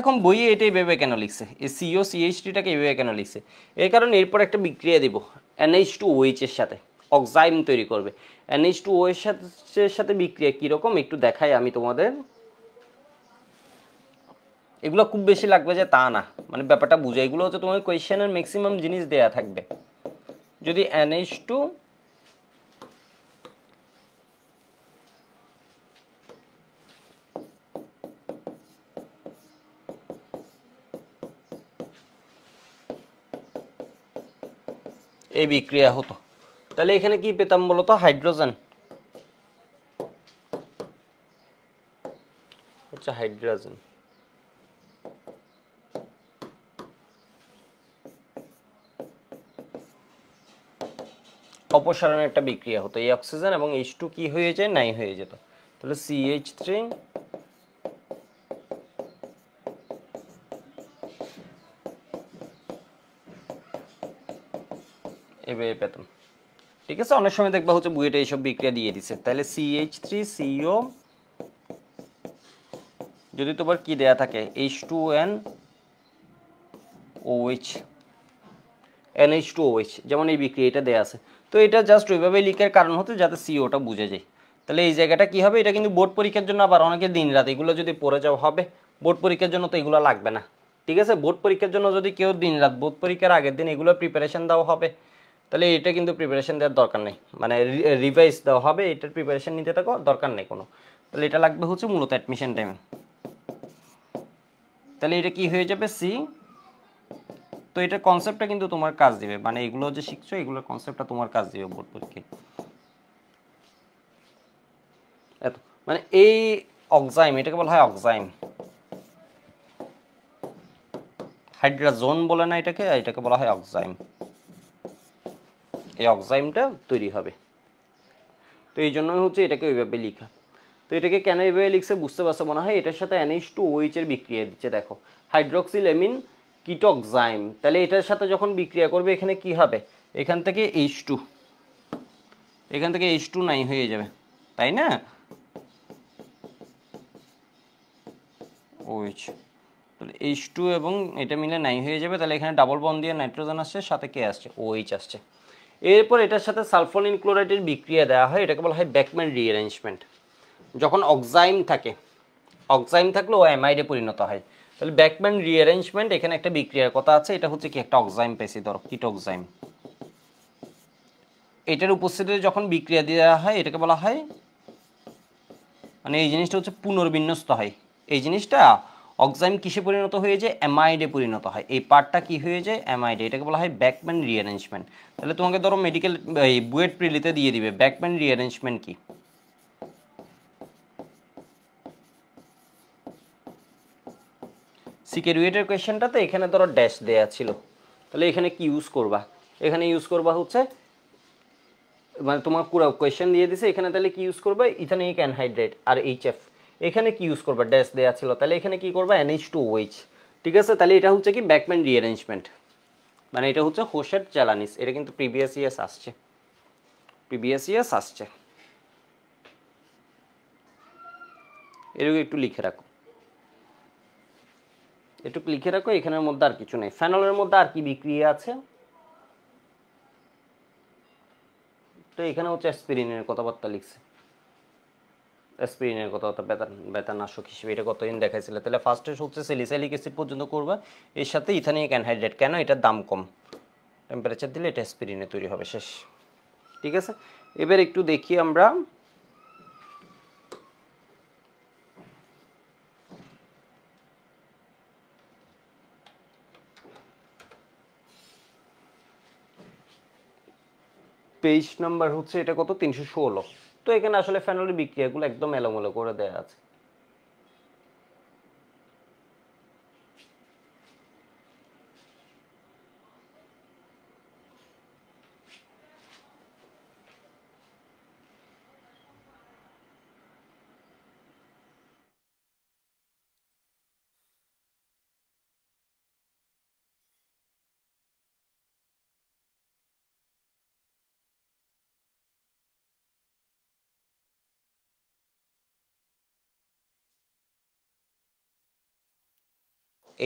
এখন বইয়ে এটাই ভেবে কেন লিখছে, এই COCH3টাকে এইভাবে কেন লিখছে, এর কারণে এরপর একটা বিক্রিয়া দিব NH2OH এর সাথে, অক্সাইম তৈরি করবে। NH2O এর সাথে বিক্রিয়া কীরকম একটু দেখাই আমি তোমাদের। এগুলো খুব বেশি লাগবে যে তা না, মানে ব্যাপারটা বুঝে, এগুলো হচ্ছে তোমার কোয়েশ্চেনের ম্যাক্সিমাম জিনিস দেয়া থাকবে। যদি NH2 এই বিক্রিয়া হতো, তাহলে এখানে কি পেতাম বলতো, হাইড্রোজেন হচ্ছে হাইড্রোজেন। অপসারণের একটা বিক্রিয়া হতো, এই অক্সিজেন এবং H2 কি হয়ে যায়, নাই হয়ে যেত। তাহলে CH3 এভাবে পেতাম। ঠিক আছে, অনেক সময় দেখবা হচ্ছে বুয়েটে এইসব বিক্রিয়া দিয়ে দিছে। তাহলে CH3CO যদি তোমার কি দেয়া থাকে, H2NOH NH2OH, যেমন এই বিক্রিয়া এটা দেয়া আছে। তো এটা জাস্ট ওইভাবে লিখার কারণ হচ্ছে যাতে সিওটা বুঝে যায়। তাহলে এই জায়গাটা কি হবে, এটা কিন্তু বোর্ড পরীক্ষার জন্য, আবার অনেকে দিন রাত এগুলো যদি পড়ে যাওয়া হবে, বোর্ড পরীক্ষার জন্য তো এগুলো লাগবে না। ঠিক আছে, বোর্ড পরীক্ষার জন্য যদি কেউ দিন রাত, বোর্ড পরীক্ষার আগের দিন এগুলো প্রিপারেশন দেওয়া হবে, তাহলে এটা কিন্তু প্রিপারেশন দেওয়ার দরকার নেই, মানে রিভাইজ দেওয়া হবে, এটার প্রিপারেশন নিতে থাকো, দরকার নেই কোনো। তাহলে এটা লাগবে হচ্ছে মূলত অ্যাডমিশন টাইমে। তাহলে এটা কি হয়ে যাবে, সি। তো এটা কনসেপ্টটা কিন্তু তোমার কাজ দিবে, মানে এগুলো যে শিখছো এগুলোর কনসেপ্টটা তোমার কাজ দিবে বোর্ড পরীক্ষায়। এত মানে এই অক্সাইম, এটাকে বলা হয় অক্সাইম, হাইড্রোজোন বলে না এটাকে, এটাকে বলা হয় অক্সাইম। এই অক্সাইমটা তৈরি হবে, তো এই জন্য হচ্ছে এটাকে ওইভাবে লিখা। তো এটাকে কেন এইভাবে লিখছে বুঝতে পারছো মনে হয়, এটার সাথে NH2OH এর বিক্রিয়া দিচ্ছে, দেখো হাইড্রোক্সিলেমিন কিটোক্সাইম। তাহলে এটার সাথে যখন বিক্রিয়া করবে এখানে কি হবে, এখান থেকে H2, এখান থেকে H2 নাই হয়ে যাবে, তাই না, OH। তাহলে H2 এবং এটা মিলে নাই হয়ে যাবে, তাহলে এখানে ডাবল বন্ড দিয়ে নাইট্রোজেন আসছে, সাথে কে আসছে, OH আসছে। এরপর এটার সাথে সালফোনিল ক্লোরাইডের বিক্রিয়া দেওয়া হয়, এটাকে বলা হয় ব্যাকম্যান রিঅ্যারেঞ্জমেন্ট। যখন অক্সাইম থাকে, অক্সাইম থাকলে ও অ্যামাইডে পরিণত হয়। তাহলে ব্যাকম্যান রিঅ্যারেঞ্জমেন্ট, এখানে একটা বিক্রিয়ার কথা আছে, এটা হচ্ছে কি একটা অক্সাইম পেয়েছি ধরো, কিটোক্সাইম। এটার উপস্থিতিতে যখন বিক্রিয়া দেওয়া হয় এটাকে বলা হয়, মানে এই জিনিসটা হচ্ছে পুনর্বিন্যস্ত হয়। এই জিনিসটা অক্সাইম কিসে পরিণত হয়ে যায়? অ্যামাইডে পরিণত হয়। এই পার্টটা কি হয়ে যায়? অ্যামাইডে। এটাকে বলা হয় ব্যাকম্যান রিঅ্যারেঞ্জমেন্ট। তাহলে তোমাকে ধরো মেডিকেল এই বুয়েট প্রিলিতে দিয়ে দিবে ব্যাকম্যান রিঅ্যারেঞ্জমেন্ট কি। সিকেরুয়েটের কোয়েশ্চেনটাতে এখানে ধরো ড্যাশ দেয়া ছিল, তাহলে এখানে কি ইউজ করবা? এখানে ইউজ করবা হচ্ছে, মানে তোমার পুরো কোয়েশ্চেন দিয়ে দিছে এখানে, তাহলে কি ইউজ করবে? ইথানিক অ্যানহাইড্রেট আর এইচএফ। এখানে কি ইউজ করবা? ড্যাশ দেয়া ছিল, তাহলে এখানে কি করবা? NH2OH। ঠিক আছে, তাহলে এটা হচ্ছে কি ব্যাকম্যান রিঅ্যারেঞ্জমেন্ট, মানে এটা হচ্ছে হোসেট জ্বালানিস। এটা কিন্তু প্রিভিয়াস ইয়ার্স আসছে, প্রিভিয়াস ইয়ার্স আসছে। এরকম একটু লিখে রাখো, একটু লিখে রাখো। এখানের মধ্যে আর কিছু নেই। ফেনলের মধ্যে আর কি বিক্রিয়া আছে? তো এখানে হচ্ছে অ্যাসপিরিনের কথাবার্তা লিখছে, অ্যাসপিরিনের কথাবার্তা ব্যথানাশক হিসেবে। এটা কতদিন দেখাইছিল? তাহলে ফার্স্টে হচ্ছে স্যালিসাইলিক অ্যাসিড পর্যন্ত করবা, এর সাথে ইথানিক অ্যানহাইড্রেট। কেন? এটার দাম কম, টেম্পারেচার দিলে এটা অ্যাসপিরিনে তৈরি হবে, শেষ। ঠিক আছে, এবার একটু দেখি আমরা পেজ নাম্বার হচ্ছে এটা কত? 316। তো এখানে আসলে ফেনলের বিক্রিয়াগুলো একদম এলোমেলো করে দেওয়া আছে।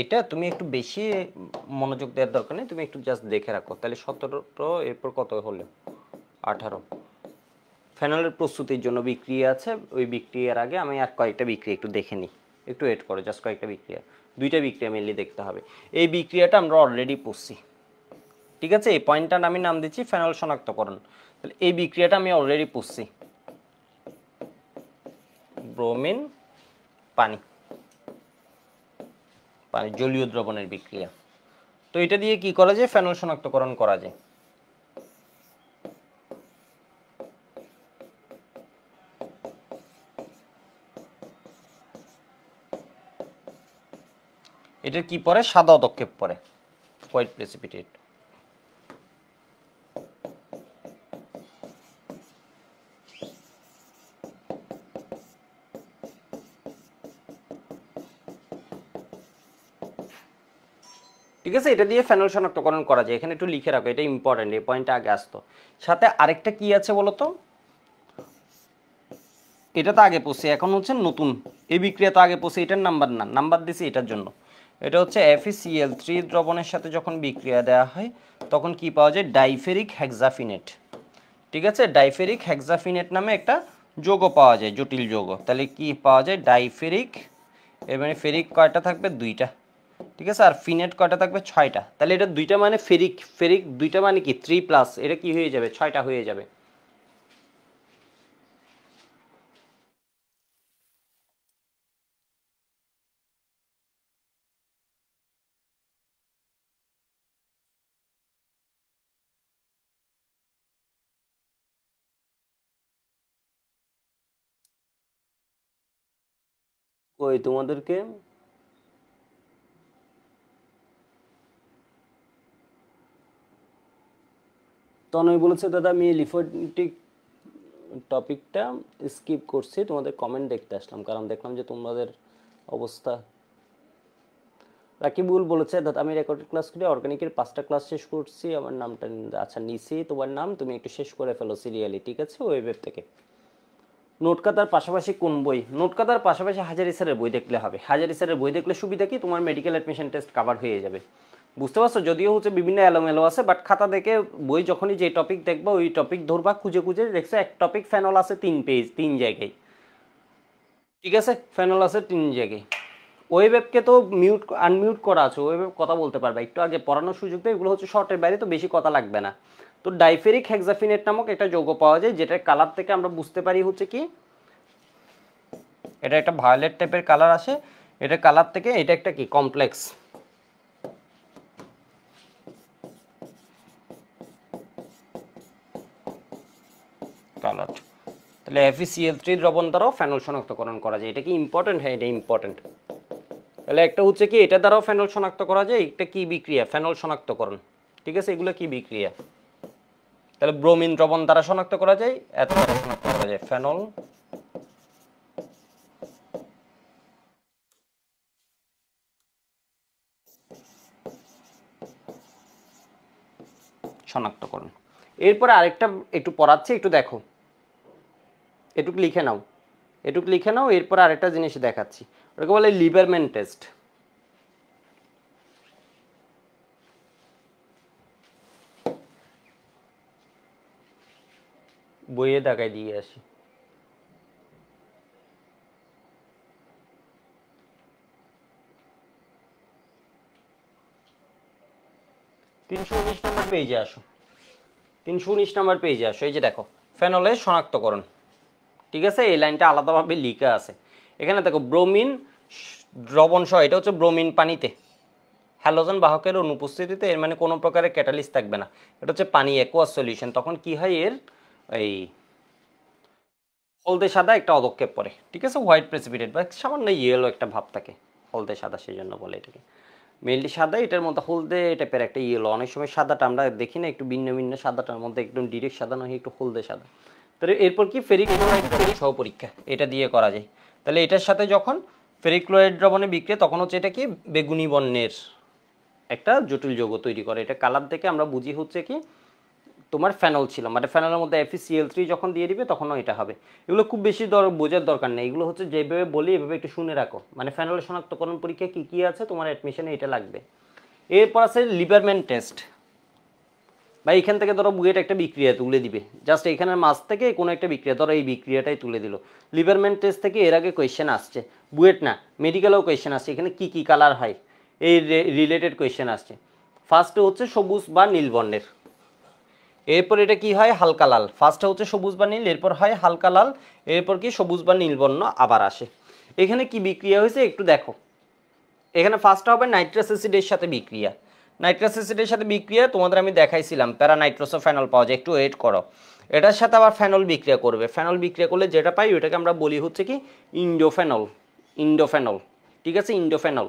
এটা তুমি একটু বেশি মনোযোগ দেওয়ার দরকার নেই, তুমি একটু জাস্ট দেখে রাখো। তাহলে 17, এরপর কত হলো? 18। ফেনলের প্রস্তুতির জন্য বিক্রিয়া আছে, ওই বিক্রিয়ার আগে আমি আর কয়েকটা বিক্রিয়া একটু দেখে নিই। একটু ওয়েট করো, জাস্ট কয়েকটা বিক্রিয়া, দুইটা বিক্রিয়া মেনলি দেখতে হবে। এই বিক্রিয়াটা আমরা অলরেডি পড়ছি, ঠিক আছে? এই পয়েন্টটার আমি নাম দিচ্ছি ফেনল শনাক্তকরণ। তাহলে এই বিক্রিয়াটা আমি অলরেডি পড়ছি, ব্রোমিন পানি, পানি জলীয় দ্রবণের বিক্রিয়া। তো এটা দিয়ে কি করা যায়? ফেনল শনাক্তকরণ করা যায়। এটার কি পরে? সাদা অদক্ষেপ পরে, হোয়াইট প্রেসিপিটেট। ঠিক আছে, এটা দিয়ে ফেনল শনাক্তকরণ করা যায়। এখানে একটু লিখে রাখো, এটা ইম্পর্টেন্ট, এই পয়েন্টটা আগে আসতো। সাথে আরেকটা কি আছে বলো তো? এটা তো আগে পড়ছি, এখন হচ্ছে নতুন। এই বিক্রিয়া তো আগে পড়ছে, এটার নাম্বার না, নাম্বার দিছি এটার জন্য। এটা হচ্ছে FeCl3 দ্রবণের সাথে যখন বিক্রিয়া দেওয়া হয় তখন কি পাওয়া যায়? ডাইফেরিক হেক্সাফিনেট। ঠিক আছে, ডাইফেরিক হেক্সাফিনেট নামে একটা যৌগ পাওয়া যায়, জটিল যৌগ। তাহলে কি পাওয়া যায়? ডাইফেরিক, এর মানে ফেরিক কয়টা থাকবে? 2টা। ঠিক আছে, আর ফিনেট কয়টা থাকবে? 6টা। তাহলে এটা 2টা মানে ফেরিক, ফেরিক 2টা মানে কি 3+, এটা কি হয়ে যাবে? 6টা হয়ে যাবে। ওই তোমাদেরকে তনয় বলেছে দাদা আমি লিফোটিক টপিকটা স্কিপ করছি, তোমাদের কমেন্ট দেখতে আসলাম, কারণ দেখলাম যে তোমাদের অবস্থা। রাকিবুল বলেছে দাদা আমি রেকর্ডেড ক্লাস করে অর্গানিকের 5টা ক্লাস শেষ করছি, আমার নামটা আচ্ছা নিছি, তোমার নাম, তুমি একটু শেষ করে ফেলো সিরিয়ালি। ঠিক আছে, ওয়েব থেকে। নোটকাতার পাশাপাশি কোন বই? নোটকাতার পাশাপাশি হাজারি স্যারের বই দেখলে হবে। হাজারি স্যারের বই দেখলে সুবিধা কি? তোমার মেডিকেল অ্যাডমিশন টেস্ট কভার হয়ে যাবে। বুঝতে পারছো? যদিও হচ্ছে বিভিন্ন এলোমেলো আছে, বাট খাতা দেখে বই যখনই যে টপিক দেখবা ওই টপিক ধরবা, খুঁজে খুঁজে দেখছো এক টপিক ফেনল আছে 3 পেজ, 3 জায়গায়। ঠিক আছে, ফেনল আছে 3 জায়গায়। ওয়েবকে তো মিউট আনমিউট করা আছে, ওয়েব কথা বলতে পারবে, একটু আগে পড়ানোর সুযোগ দেয়। এগুলো হচ্ছে শর্টের বাইরে, তো বেশি কথা লাগবে না। তো ডাইফেরিক হেক্সাফিনেট নামক একটা যৌগ পাওয়া যায়, যেটার কালার থেকে আমরা বুঝতে পারি হচ্ছে কি এটা একটা ভায়োলেট টাইপের কালার আসে। এটা কালার থেকে এটা একটা কি কমপ্লেক্স কালার। তাহলে FeCl3 দ্রবণ দ্বারাও ফেনল শনাক্তকরণ করা যায়। এটা কি ইম্পর্টেন্ট? হ্যাঁ, এটা ইম্পর্টেন্ট। তাহলে একটা হচ্ছে কি এটা দ্বারাও ফেনল শনাক্ত করা যায়, একটা কি বিক্রিয়া? ফেনল শনাক্তকরণ। ঠিক আছে, এগুলো কি বিক্রিয়া? তাহলে ব্রোমিন দ্রবণ দ্বারা শনাক্ত করা যায়, এত দ্বারা শনাক্ত করা যায় ফেনল শনাক্তকরণ। এরপরে আরেকটা একটু পড়াচ্ছি, একটু দেখো, এটুকু লিখে নাও, এটুকু লিখে নাও। এরপর আরেকটা জিনিস দেখাচ্ছি, ওটাকে বলে লিবারম্যান টেস্ট। বইয়ে দেখাই দিয়ে আসি। তিনশো 19 নম্বর পেজে আসো, 319 নম্বর পেজে আসো। এই যে দেখো ফেনলের শনাক্তকরণ। ঠিক আছে, এই লাইনটা আলাদাভাবে লিখা আছে এখানে। দেখো ব্রোমিন দ্রবণ সহ, এটা হচ্ছে ব্রোমিন পানিতে হ্যালোজেন বাহকের অনুপস্থিতিতে, এর মানে কোনো প্রকারের ক্যাটালিস্ট থাকবে না, এটা হচ্ছে পানি অ্যাকোয়াস সলিউশন। তখন কি হয়, এর এই হলদে সাদা একটা অদক্ষেপ পড়ে। ঠিক আছে, হোয়াইট প্রেসিপিটেট বা সামান্য ইয়েলো একটা ভাব থাকে, হলদে সাদা, সেই জন্য বলে এটাকে মেনলি সাদা। এটার মধ্যে হলদে টাইপের একটা ইয়েলো, অনেক সময় সাদাটা আমরা দেখি না, একটু ভিন্ন ভিন্ন সাদাটার মধ্যে একদম ডিরেক্ট সাদা নয়, একটু হলদে সাদা। তাহলে এরপর কি ফেরিক ক্লোরাইড সহ পরীক্ষা এটা দিয়ে করা যায়। তাহলে এটার সাথে যখন ফেরিক ক্লোরাইড দ্রবণে বিক্রিয়া, তখন হচ্ছে এটা কি বেগুনি বর্ণের একটা জটিল যৌগ তৈরি করে। এটা কালার থেকে আমরা বুঝি হচ্ছে কি তোমার ফেনল ছিল, মানে ফেনলের মধ্যে FeCl3 যখন দিয়ে দিবে তখনও এটা হবে। এগুলো খুব বেশি বোঝার দরকার নেই, এগুলো হচ্ছে যেভাবে বলি এভাবে একটু শুনে রাখো। মানে ফেনলের শনাক্তকরণ পরীক্ষা কি কি আছে তোমার অ্যাডমিশনে এটা লাগবে। এরপর আছে লিবারম্যান টেস্ট। বা এখান থেকে ধরো বুয়েট একটা বিক্রিয়া তুলে দিবে, জাস্ট এখানের মাছ থেকে কোনো একটা বিক্রিয়া, ধরো এই বিক্রিয়াটাই তুলে দিল। লিবারম্যান টেস্ট থেকে এর আগে কোয়েশ্চেন আসছে, বুয়েট না মেডিকেলেও কোয়েশ্চেন আসছে, এখানে কি কি কালার হয় এই রিলেটেড কোয়েশ্চেন আসছে। ফার্স্টে হচ্ছে সবুজ বা নীল বর্ণের, এরপর এটা কি হয় হালকা লাল। ফার্স্টে হচ্ছে সবুজ বা নীল, এরপর হয় হালকা লাল, এরপর কি সবুজ বা নীল বর্ণ আবার আসে। এখানে কি বিক্রিয়া হয়েছে একটু দেখো। এখানে ফার্স্টে হবে নাইট্রাস অ্যাসিডের সাথে বিক্রিয়া। নাইট্রাস অ্যাসিডের সাথে বিক্রিয়া তোমাদের আমি দেখাইছিলাম, প্যারানাইট্রোসোফেনল পাওয়া যায়, একটু ওয়েট করো। এটার সাথে আবার ফেনল বিক্রিয়া করবে, ফেনল বিক্রিয়া করলে যেটা পাই ওটাকে আমরা বলি হচ্ছে কি ইন্ডোফেনল। ইন্ডোফেনল, ঠিক আছে, ইন্ডোফেনল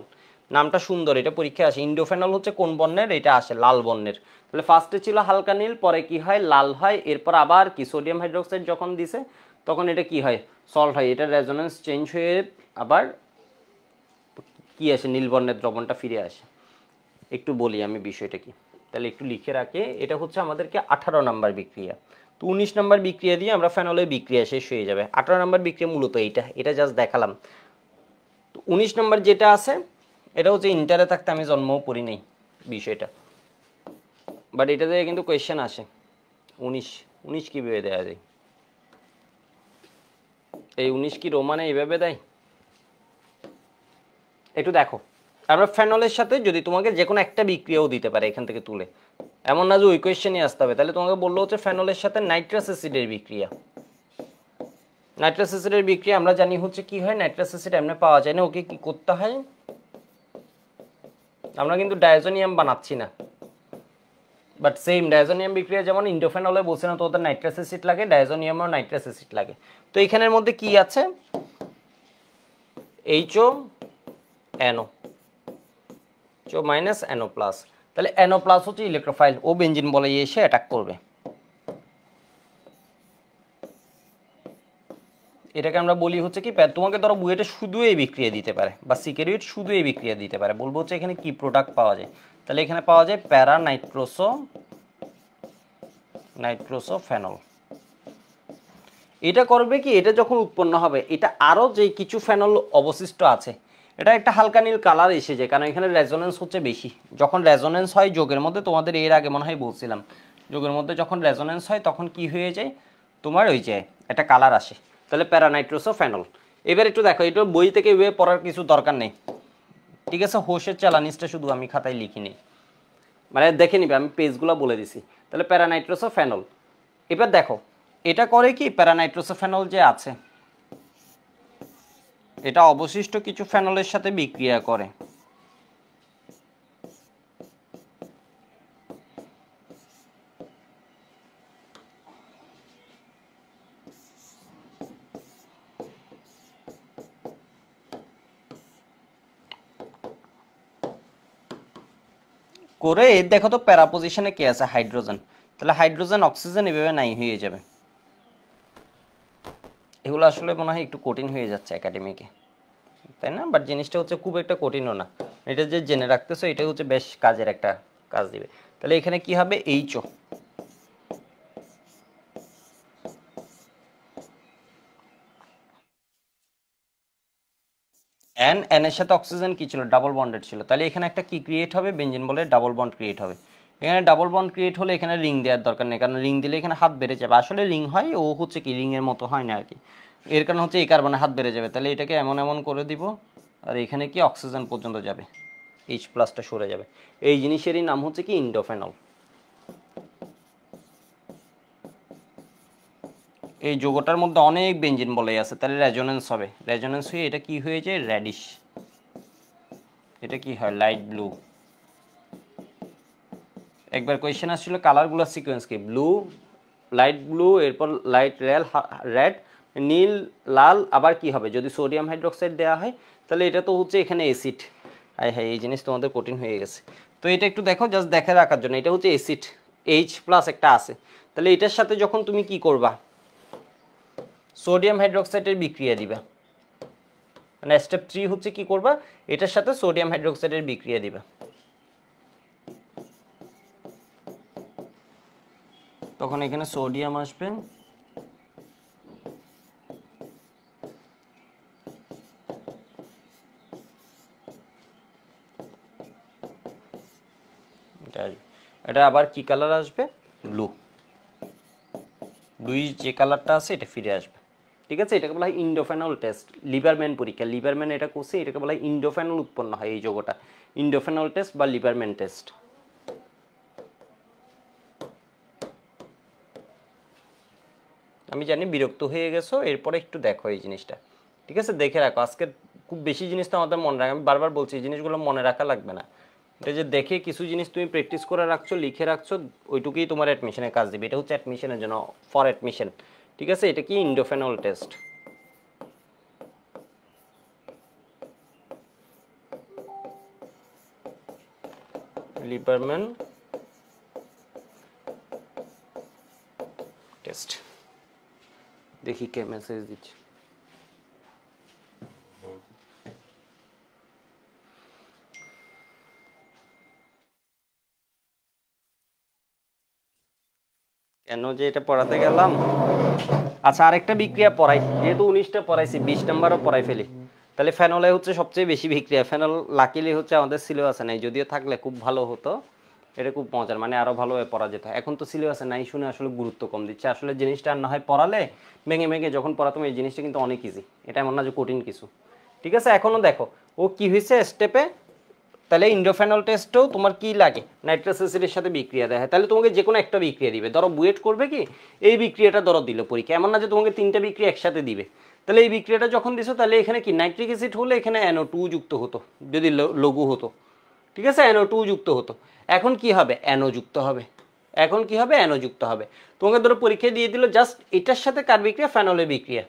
নামটা সুন্দর, এটা পরীক্ষায় আসে। ইন্ডোফেনল হচ্ছে কোন বর্ণের? এটা আসে লাল বর্ণের। তাহলে ফার্স্টে ছিল হালকা নীল, পরে কি হয় লাল হয়, এরপর আবার কি সোডিয়াম হাইড্রোক্সাইড যখন দিছে তখন এটা কি হয় সল্ট হয়, এটা রেজোনেন্স চেঞ্জ হয়ে আবার কি আসে নীল বর্ণের দ্রবণটা ফিরে আসে। একটু বলি আমি বিষয়টা কি, তাহলে একটু লিখে রাখে। এটা হচ্ছে আমাদেরকে 18 নাম্বার বিক্রিয়া। তো 19 নাম্বার বিক্রিয়া দিয়ে আমরা ফেনলের বিক্রিয়া শেষ হয়ে যাবে। 18 নাম্বার বিক্রিয়া মূলত এটা জাস্ট দেখালাম। তো 19 নাম্বার যেটা আছে এটা হচ্ছে ইন্টারে থাকতে আমি জন্মও পড়ি নাই বিষয়টা, বাট এটা থেকে কিন্তু কোয়েশ্চেন আসে। 19 কীভাবে দেওয়া যায়? এই 19 কি রোমানে এইভাবে দেয়? একটু দেখো, আমরা ফেনলের সাথে যদি তোমাকে যে কোনো একটা বিক্রিয়াও দিতে পারে এখান থেকে তুলে, এমন না যে ওই কোয়েশ্চেনই আসতে হবে। তাহলে তোমাকে বললো হচ্ছে ফেনলের সাথে নাইট্রাস অ্যাসিডের বিক্রিয়া। নাইট্রাস অ্যাসিডের বিক্রিয়া আমরা জানি হচ্ছে কি হয়, নাইট্রাস অ্যাসিড এমনি পাওয়া যায় না, ওকে কি করতে হয়, আমরা কিন্তু ডায়াজোনিয়াম বানাচ্ছি না, বাট সেম ডায়াজোনিয়াম বিক্রিয়া যেমন ইন্ডোফেনলে বলছে না তো ওদের নাইট্রাস অ্যাসিড লাগে, ডায়াজোনিয়ামও নাইট্রাস অ্যাসিড লাগে। তো এখানের মধ্যে কি আছে HO NO minus NO plus. তাহলে NO প্লাস হচ্ছে ইলেকট্রোফাইল, ও বেঞ্জিন বলে এসে অ্যাটাক করবে। এটাকে আমরা বলি হচ্ছে কি, তোমাকে ধরো বুয়েটে শুধু এই বিক্রিয়া দিতে পারে বা সিকেরিয়েট শুধু এই বিক্রিয়া দিতে পারে, বলবো হচ্ছে এখানে কি প্রোডাক্ট পাওয়া যায়। তাহলে এখানে পাওয়া যায় প্যারা নাইট্রোসোফেনল। এটা করবে কি, এটা যখন উৎপন্ন হবে এটা আরও যে কিছু ফেনল অবশিষ্ট আছে, এটা একটা হালকা নীল কালার এসে যায়, কারণ এখানে রেজোনেন্স হচ্ছে বেশি। যখন রেজোনেন্স হয় যোগের মধ্যে, তোমাদের এর আগে মনে হয় বলছিলাম, যোগের মধ্যে যখন রেজোনেন্স হয় তখন কি হয়ে যায় তোমার ওই যে একটা কালার আসে। তাহলে প্যারানাইট্রোসোফেনল। এবার একটু দেখো, এটা বই থেকে এভাবে পড়ার কিছু দরকার নেই, ঠিক আছে, হোসের চ্যালানিসটা শুধু আমি খাতায় লিখিনি, মানে দেখে নিবে, আমি পেজগুলো বলে দিছি। তাহলে প্যারানাইট্রোসোফেনল। এবার দেখো এটা করে কি, প্যারানাইট্রোসোফেনল যে আছে এটা অবশিষ্ট কিছু ফেনলের সাথে বিক্রিয়া করে। করে দেখো তো প্যারা পজিশনে কে আছে, হাইড্রোজেন। তাহলে হাইড্রোজেন অক্সিজেন এভাবে নাই হয়ে যাবে। এগুলো আসলে মনে হয় একটু কঠিন হয়ে যাচ্ছে একাডেমিকে, তাই না? বাট জিনিসটা হচ্ছে খুব একটা কঠিনও না, এটা যে জেনে রাখতেছো এটা হচ্ছে বেশ কাজের একটা কাজ দিবে। তাহলে এখানে কি হবে, এইচও। এন এর সাথে অক্সিজেন কি ছিল, ডাবল বন্ডেড ছিল। তাহলে এখানে একটা কি ক্রিয়েট হবে, বেঞ্জিন বলে ডাবল বন্ড ক্রিয়েট হবে। এখানে ডাবল বন্ড ক্রিয়েট হলে এখানে রিং দেওয়ার দরকার নেই, কারণ রিং দিলে এখানে হাত বেড়ে যাবে। আসলে রিং হয়, ও হচ্ছে কি রিং এর মতো হয় না আর কি। এর কারণ হচ্ছে এই কার্বনে হাত বেড়ে যাবে। তাহলে এটাকে এমন এমন করে দিব, আর এখানে কি অক্সিজেন পর্যন্ত যাবে, এইচ প্লাসটা সরে যাবে। এই জিনিসেরই নাম হচ্ছে কি ইন্ডোফেনল। এই যৌগটার মধ্যে অনেক বেঞ্জিন বলে আছে, তাহলে রেজোনেন্স হবে। রেজোনেন্স হয়ে এটা কি হয়ে যায়, রেডিশ। এটা কি হয়, লাইট ব্লু। একবার কোয়েশ্চেন আসছিল কালারগুলোর সিকোয়েন্স কি, ব্লু, লাইট ব্লু, এরপর লাইট রেড, নীল, লাল, আবার কি হবে যদি সোডিয়াম হাইড্রোক্সাইড দেওয়া হয়, তাহলে এটা তো হচ্ছে এখানে অ্যাসিড। হ্যাঁ, এই জিনিস তোমাদের কঠিন হয়ে গেছে। তো এটা একটু দেখো, জাস্ট দেখে রাখার জন্য, এটা হচ্ছে অ্যাসিড, এইচ প্লাস একটা আছে। তাহলে এটার সাথে যখন তুমি কি করবা, সোডিয়াম হাইড্রোক্সাইডের বিক্রিয়া দিবা, মানে স্টেপ 3 হচ্ছে কি করবা, এটার সাথে সোডিয়াম হাইড্রোক্সাইডের বিক্রিয়া দিবা। তখন এখানে সোডিয়াম আসবে, এটা আবার কি কালার আসবে, ব্লু। ব্লু যে কালারটা আছে এটা ফিরে আসবে। ঠিক আছে, এটাকে বলা হয় ইন্ডোফেনল টেস্ট। লিবারম্যান পরীক্ষা, লিবারম্যান এটা করছে, এটাকে বলা হয় ইন্ডোফেনল উৎপন্ন হয় এই যৌগটা, ইন্ডোফেনল টেস্ট বা লিবারম্যান টেস্ট। আমি জানি বিরক্ত হয়ে গেছো, এরপরে একটু দেখো এই জিনিসটা। ঠিক আছে, দেখে রাখো। আজকে খুব বেশি জিনিস তো আমাদের মনে রাখা, আমি বারবার বলছি এই জিনিসগুলো মনে রাখা লাগবে না। এটা যে দেখে কিছু জিনিস তুমি প্র্যাকটিস করে রাখছো, লিখে রাখছো, ওইটুকুই তোমার অ্যাডমিশনের কাজ দিবে। এটা হচ্ছে অ্যাডমিশনের জন্য, ফর অ্যাডমিশন। ঠিক আছে, এটা কি ইন্ডোফেনল টেস্ট। Liebermann test. দেখি কে মেসেজ দিচ্ছে। কেন যে এটা পড়াতে গেলাম। আচ্ছা, আরেকটা বিক্রিয়া পড়াই, যেহেতু 19টা পড়াইছি 20 নাম্বারও পড়াই ফেলি। তাহলে ফেনলে হচ্ছে সবচেয়ে বেশি বিক্রিয়া। ফেনল লাকিলি হচ্ছে আমাদের সিলেবাসে নাই, যদিও থাকলে খুব ভালো হতো। এটা খুব মজার, মানে আরো ভালোভাবে পড়া যেত। এখন তো সিলেবাসে নাই শুনে আসলে গুরুত্ব কম দিচ্ছে। আসলে জিনিসটা আর না হয় পড়ালে ভেঙে ভেঙে যখন পড়াতাম, এই জিনিসটা কিন্তু অনেক ইজি, এটা এমন না যে কঠিন কিছু। ঠিক আছে, এখনো দেখো ও কি হয়েছে স্টেপে। তাহলে ইন্ডোফেনল টেস্টও তোমার কি লাগে, নাইট্রাস অ্যাসিডের সাথে বিক্রিয়া দেয়। তাহলে তোমাকে যে কোনো একটা বিক্রিয়া দিবে। ধরো বুয়েট করবে কি, এই বিক্রিয়াটা ধরো দিল পরীক্ষা, এমন না যে তোমাকে 3টা বিক্রিয়া একসাথে দিবে। তাহলে এই বিক্রিয়াটা যখন দিছো, তাহলে এখানে কি নাইট্রিক অ্যাসিড হলে এখানে NO2 যুক্ত হতো, যদি লঘু হতো। ঠিক আছে, NO2 যুক্ত হতো। এখন কি হবে, NO যুক্ত হবে। এখন কি হবে, NO যুক্ত হবে। তোমাকে ধরো পরীক্ষা দিয়ে দিল জাস্ট এটার সাথে কার বিক্রিয়া, ফেনলের বিক্রিয়া।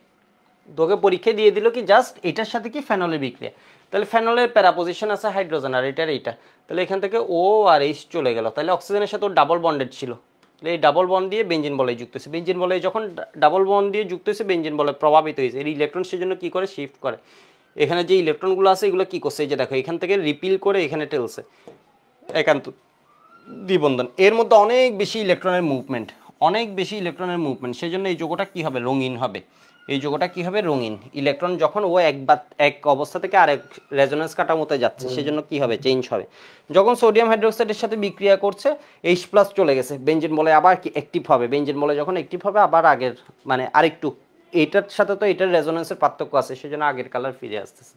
তোকে পরীক্ষা দিয়ে দিল কি জাস্ট এটার সাথে কি, ফেনলের বিক্রিয়া। তাহলে ফেনলের প্যারা পজিশন আছে হাইড্রোজেন, আর এটার এইটা। তাহলে এখান থেকে ও আর এইচ চলে গেল। তাহলে অক্সিজেনের সাথে ডাবল বন্ডেড ছিল, তাহলে এই ডাবল বন্ড দিয়ে বেঞ্জিন বলে যুক্ত হয়েছে। বেঞ্জিন বলে যখন ডাবল বন্ড দিয়ে যুক্ত হয়েছে, বেঞ্জিন বলে প্রভাবিত হয়েছে। এই ইলেকট্রন সেজন্য কি করে, শিফট করে। এখানে যে ইলেকট্রনগুলো আছে এগুলো কি করছে, এই যে দেখো এখান থেকে রিপিল করে এখানে টেলছে একান্ত দ্বিবন্ধন। এর মধ্যে অনেক বেশি ইলেকট্রনের মুভমেন্ট, অনেক বেশি ইলেকট্রনের মুভমেন্ট। সেই জন্য এই যৌগটা কি হবে, রঙিন হবে। এই যৌগটা কি হবে, রঙিন। ইলেকট্রন যখন ও এক অবস্থা থেকে আরেক রেজোনেন্স কাঠামোতে যাচ্ছে, সেজন্য কি হবে, চেঞ্জ হবে। যখন সোডিয়াম হাইড্রোক্সাইডের সাথে বিক্রিয়া করছে, এইচ প্লাস চলে গেছে, বেঞ্জিন বলে আবার কি অ্যাক্টিভ হবে। বেঞ্জিন বলে যখন অ্যাক্টিভ হবে, আবার আগের মানে আরেকটু, এটার সাথে তো এটার রেজোনেন্সের পার্থক্য আছে, সেজন্য আগের কালার ফিরে আসতেছে।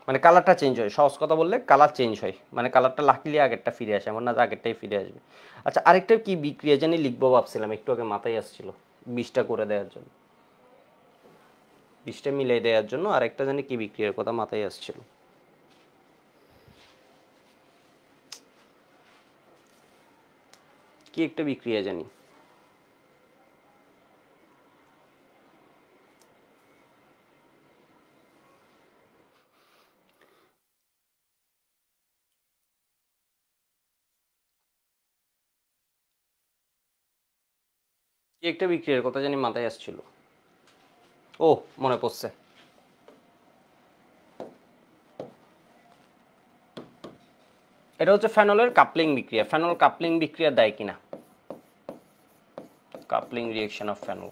মানে কালারটা চেঞ্জ হয়, সহজ কথা বললে কালার চেঞ্জ হয়, মানে কালারটা লাকিলি আগেরটা ফিরে আসে, এমন না যে আগেরটাই ফিরে আসবে। আচ্ছা, আরেকটা কি বিক্রিয়া জানি লিখবো ভাবছিলাম, একটু আগে মাথায় আসছিল, 20টা করে দেওয়ার জন্য, 20টা মিলাই দেওয়ার জন্য আরেকটা জানি কি বিক্রিয়ার কথা মাথায় আসছিল, কি একটা বিক্রিয়া জানি। কি একটা বিক্রিয়ার কথা জানি মাথায় আসছিল। ও, মনে পড়ছে। এটা হচ্ছে ফেনলের কাপলিং বিক্রিয়া। ফেনল কাপলিং বিক্রিয়া দেয় কিনা, কাপলিং রিঅ্যাকশন অফ ফেনল।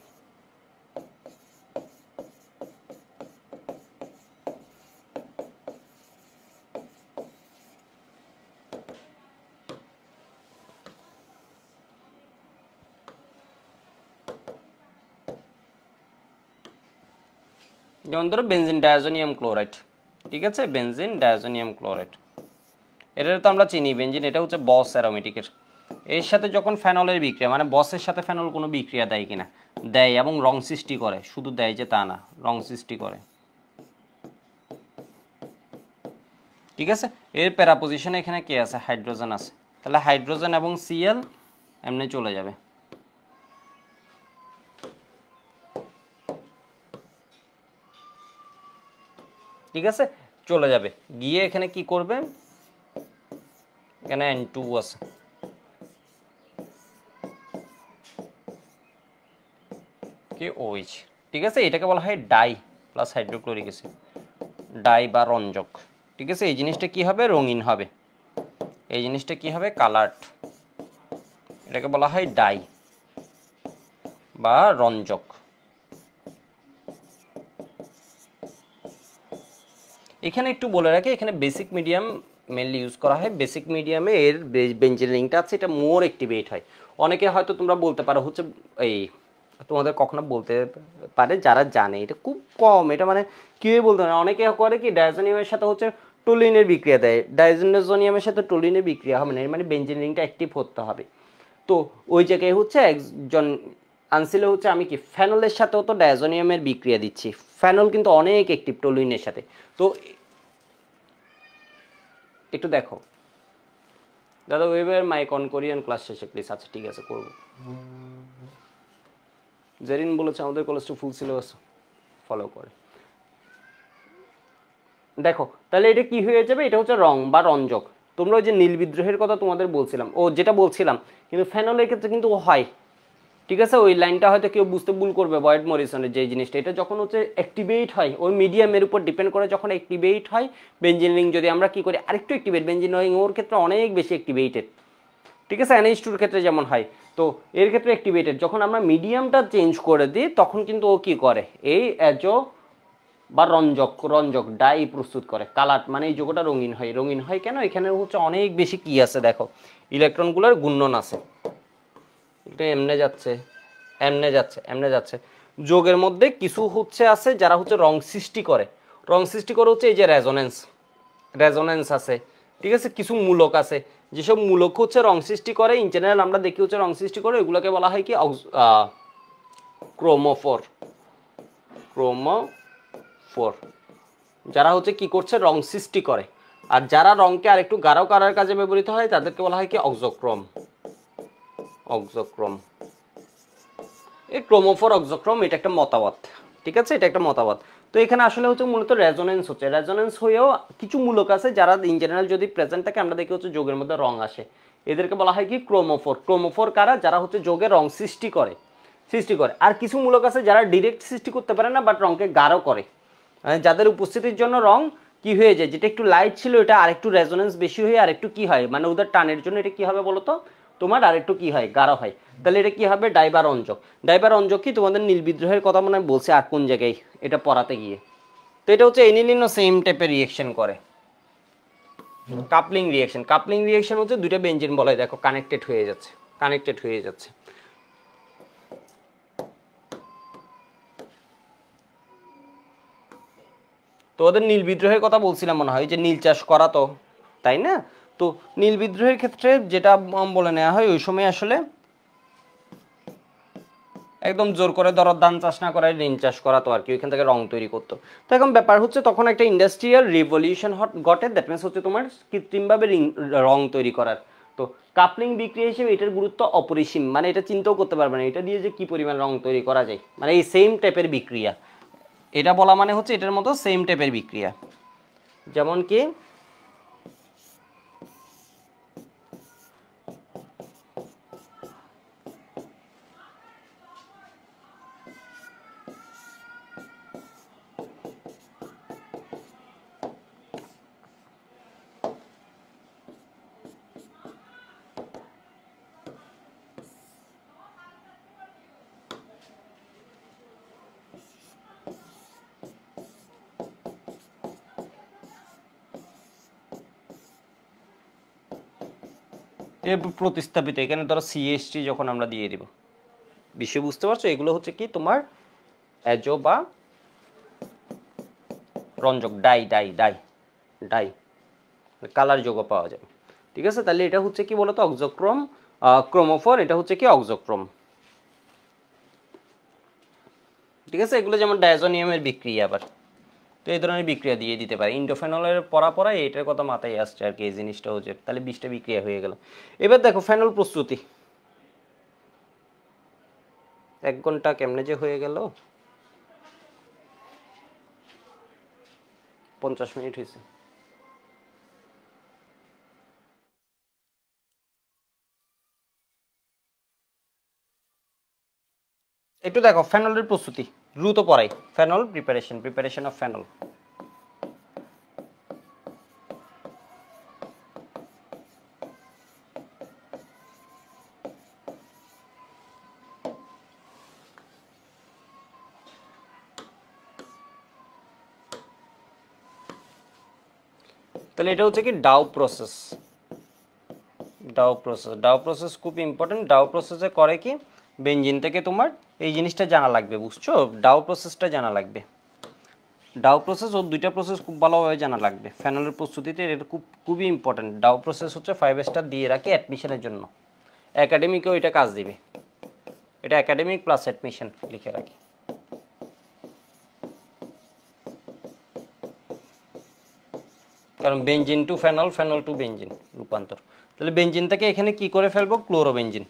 যেমন ধরো বেনজিন ডায়াজোনিয়াম ক্লোরাইড, ঠিক আছে, বেনজিন ডায়াজোনিয়াম ক্লোরাইড, এটা তো আমরা চিনি বেনজিন, এটা হচ্ছে বস অ্যারোমেটিকের। এর সাথে যখন ফেনলের বিক্রিয়া, মানে বসের সাথে ফেনল কোনো বিক্রিয়া দেয় কিনা, দেয় এবং রং সৃষ্টি করে, শুধু দেয় যে তা না, রং সৃষ্টি করে, ঠিক আছে। এর প্যারা পজিশনে এখানে কে আছে, হাইড্রোজেন আছে, তাহলে হাইড্রোজেন এবং সিএল এমনি চলে যাবে, ঠিক আছে, চলে যাবে, গিয়ে এখানে কি করবে, এখানে N2 আছে, কি OH, ঠিক আছে, এটাকে বলা হয় die plus hydrochloric acid, die বা রঞ্জক, ঠিক আছে। এই জিনিসটা কি হবে, রঙিন হবে, এই জিনিসটা কি হবে, কালার্ড, এটাকে বলা হয় ডাই বা রঞ্জক। এখানে একটু বলে রাখি, এখানে বেসিক মিডিয়াম মেনলি ইউজ করা হয়। বেসিক মিডিয়ামে এর বেঞ্জিন রিংটা আছে, এটা মোর অ্যাক্টিভেট হয়। অনেকে হয়তো তোমরা বলতে পারো হচ্ছে এই, তোমাদের কখনো বলতে পারে যারা জানে, এটা খুব কম, এটা মানে কেউই বলতে পারে। অনেকে করে কি ডায়াজোনিয়ামের সাথে হচ্ছে টোলিনের বিক্রিয়া দেয়, ডায়াজোনিয়ামের সাথে টোলিনের বিক্রিয়া হবে না, এর মানে বেঞ্জিন রিংটা অ্যাক্টিভ হতে হবে। তো ওই জায়গায় হচ্ছে একজন আনছিল হচ্ছে আমি কি ফেনলের সাথেও তো ডায়াজোনিয়ামের বিক্রিয়া দিচ্ছি, ফেনল কিন্তু অনেক অ্যাক্টিভ টোলুইনের সাথে। তো একটু দেখো দাদা, ওয়েবের মাইক অন কোরিয়ান ক্লাস শেষে প্লিজ। আচ্ছা ঠিক আছে, করবো। জেরিন বলেছে আমাদের কলেজটা ফুল সিলেবাস ফলো করে। দেখো তাহলে এটা কি হয়ে যাবে, এটা হচ্ছে রং বা রঞ্জক। তোমরা ওই যে নীল বিদ্রোহের কথা তোমাদের বলছিলাম, ও যেটা বলছিলাম, কিন্তু ফেনলের ক্ষেত্রে কিন্তু হয়, ঠিক আছে। ওই লাইনটা হয়তো কেউ বুঝতে ভুল করবে, বয়েড মরিসনের যে জিনিসটা, এটা যখন হচ্ছে অ্যাক্টিভেট হয় ওই মিডিয়ামের উপর ডিপেন্ড করে, যখন অ্যাক্টিভেট হয় বেঞ্জিন রিং, যদি আমরা কি করি আরেকটু অ্যাক্টিভেট, বেঞ্জিন রিং ওর ক্ষেত্রে অনেক বেশি অ্যাক্টিভেটেড, ঠিক আছে, NH2 ক্ষেত্রে যেমন হয়। তো এর ক্ষেত্রে অ্যাক্টিভেটেড, যখন আমরা মিডিয়ামটা চেঞ্জ করে দিই তখন কিন্তু ও কি করে, এই অ্যাজো বা রঞ্জক, রঞ্জক ডাই প্রস্তুত করে, কালার মানে এই যোগটা রঙিন হয়। রঙিন হয় কেন, এখানে হচ্ছে অনেক বেশি কি আছে দেখো, ইলেকট্রনগুলোর ঘূর্ণন আছে, এটা এমনে যাচ্ছে, এমনে যাচ্ছে, এমনে যাচ্ছে। যোগের মধ্যে কিছু হচ্ছে আছে যারা হচ্ছে রং সৃষ্টি করে, রং সৃষ্টি করে হচ্ছে এই যে রেজোনেন্স, রেজোনেন্স আছে, ঠিক আছে। কিছু মূলক আছে, যেসব মূলক হচ্ছে রং সৃষ্টি করে, ইন জেনারেল আমরা দেখি হচ্ছে রং সৃষ্টি করে, এগুলোকে বলা হয় কি ক্রোমোফোর, ক্রোমোফোর, যারা হচ্ছে কি করছে রং সৃষ্টি করে। আর যারা রংকে আরেকটু গাঢ় করার কাজে ব্যবহৃত হয় তাদেরকে বলা হয় কি অক্সোক্রোম, অক্সোক্রোম। এই ক্রোমোফোর অক্সোক্রোম এটা একটা মতবাদ, ঠিক আছে, এটা একটা মতবাদ। তো এখানে আসলে হচ্ছে মূলত রেজোনেন্স হচ্ছে, রেজোনেন্স হয়েও কিছু মূলক আছে যারা ইন জেনারেল যদি প্রেজেন্ট থাকে আমরা দেখি হচ্ছে যোগের মধ্যে রং আসে, এদেরকে বলা হয় কি ক্রোমোফোর। ক্রোমোফোর কারা, যারা হচ্ছে যোগে রং সৃষ্টি করে, সৃষ্টি করে। আর কিছু মূলক আছে যারা ডিরেক্ট সৃষ্টি করতে পারে না বাট রংকে গাঢ় করে, মানে যাদের উপস্থিতির জন্য রং কি হয়ে যায়, যেটা একটু লাইট ছিল এটা আরেকটু রেজোনেন্স বেশি হয়ে আরেকটু কি হয়, মানে ওদের টানের জন্য এটা কি হবে বলতো তোমার আরেকটু কি হয়, গাঢ় হয়। তাহলে এটা কি হবে, ডাইবার অঞ্জক। ডাইবার অঞ্জক কি তোমাদের নীল বিদ্রোহের কথা মনে হয় বলছে আর কোন জায়গায় এটা পড়াতে গিয়ে। তো এটা হচ্ছে এনিলিনও সেম টাইপের রিয়েকশন করে, কাপলিং রিয়েকশন। কাপলিং রিয়েকশন হচ্ছে দুইটা বেঞ্জিন বলে দেখো কানেক্টেড হয়ে যাচ্ছে, কানেক্টেড হয়ে যাচ্ছে। তো ওদের নীল বিদ্রোহের কথা বলছিলাম মনে হয়, যে নীল চাষ করা, তো তাই না? তো নীল বিদ্রোহের ক্ষেত্রে যেটা বলে নেওয়া হয়, ওই সময় আসলে একদম জোর করে ধরো ধান চাষ না করে নীল চাষ করা, তো আর কি ওইখান থেকে রং তৈরি করতো। তো এখন ব্যাপার হচ্ছে তখন একটা ইন্ডাস্ট্রিয়াল রিভলিউশন ঘটে, দ্যাট মিনস হচ্ছে তোমার কৃত্রিমভাবে রং তৈরি করার। তো কাপলিং বিক্রিয়া হিসেবে এটার গুরুত্ব অপরিসীম, মানে এটা চিন্তাও করতে পারবে না এটা দিয়ে যে কি পরিমাণ রং তৈরি করা যায়, মানে এই সেম টাইপের বিক্রিয়া এটা বলা মানে হচ্ছে এটার মতো সেম টাইপের বিক্রিয়া। যেমন কি প্রতিস্থাপিত, এখানে ধরো সিএসটি যখন আমরা দিয়ে দিব, বিষয় বুঝতে পারছো? এগুলো হচ্ছে কি তোমার অ্যাজো বা রঞ্জক, die die die die colour যোগ পাওয়া যাবে। ঠিক আছে, তাহলে এটা হচ্ছে কি বলতো অক্সোক্রোম, ক্রোমোফোর, এটা হচ্ছে কি অক্সোক্রোম। ঠিক আছে, এগুলো যেমন ডায়াজোনিয়ামের বিক্রিয়া আবার, তো এই ধরনের বিক্রিয়া দিয়ে দিতে পারে। ইন্ডোফেনলের পড়া এটার কথা মাথায় আসছে আর কি, এই জিনিসটা হচ্ছে, তাহলে 20টা বিক্রিয়া হয়ে গেল। এবার দেখো ফেনল প্রস্তুতি, 1 ঘন্টা কেমনে যে হয়ে গেল, 50 মিনিট হয়েছে। একটু দেখো ফেনলের প্রস্তুতি দ্রুত পড়াই, ফেনল প্রিপারেশন অফ ফেনল। তাহলে এটা হচ্ছে কি ডাউ প্রসেস, ডাউ প্রসেস খুব ইম্পর্টেন্ট। ডাউ প্রসেসে করে কি, বেঞ্জিন থেকে তোমার এই জিনিসটা জানা লাগবে, বুঝছো? ডাউ প্রসেসটা জানা লাগবে, ডাউ প্রসেস ও 2টা প্রসেস খুব ভালোভাবে জানা লাগবে ফেনলের প্রস্তুতিতে, এটা খুবই ইম্পর্টেন্ট। ডাউ প্রসেস হচ্ছে 5 স্টার দিয়ে রাখি অ্যাডমিশনের জন্য, একাডেমিকেও এটা কাজ দিবে, এটা একাডেমিক প্লাস অ্যাডমিশন লিখে রাখি। কারণ benzene to phenol, phenol to benzene রূপান্তর, তাহলে বেঞ্জিন থেকে এখানে কি করে ফেলবো, ক্লোরোবেঞ্জিন।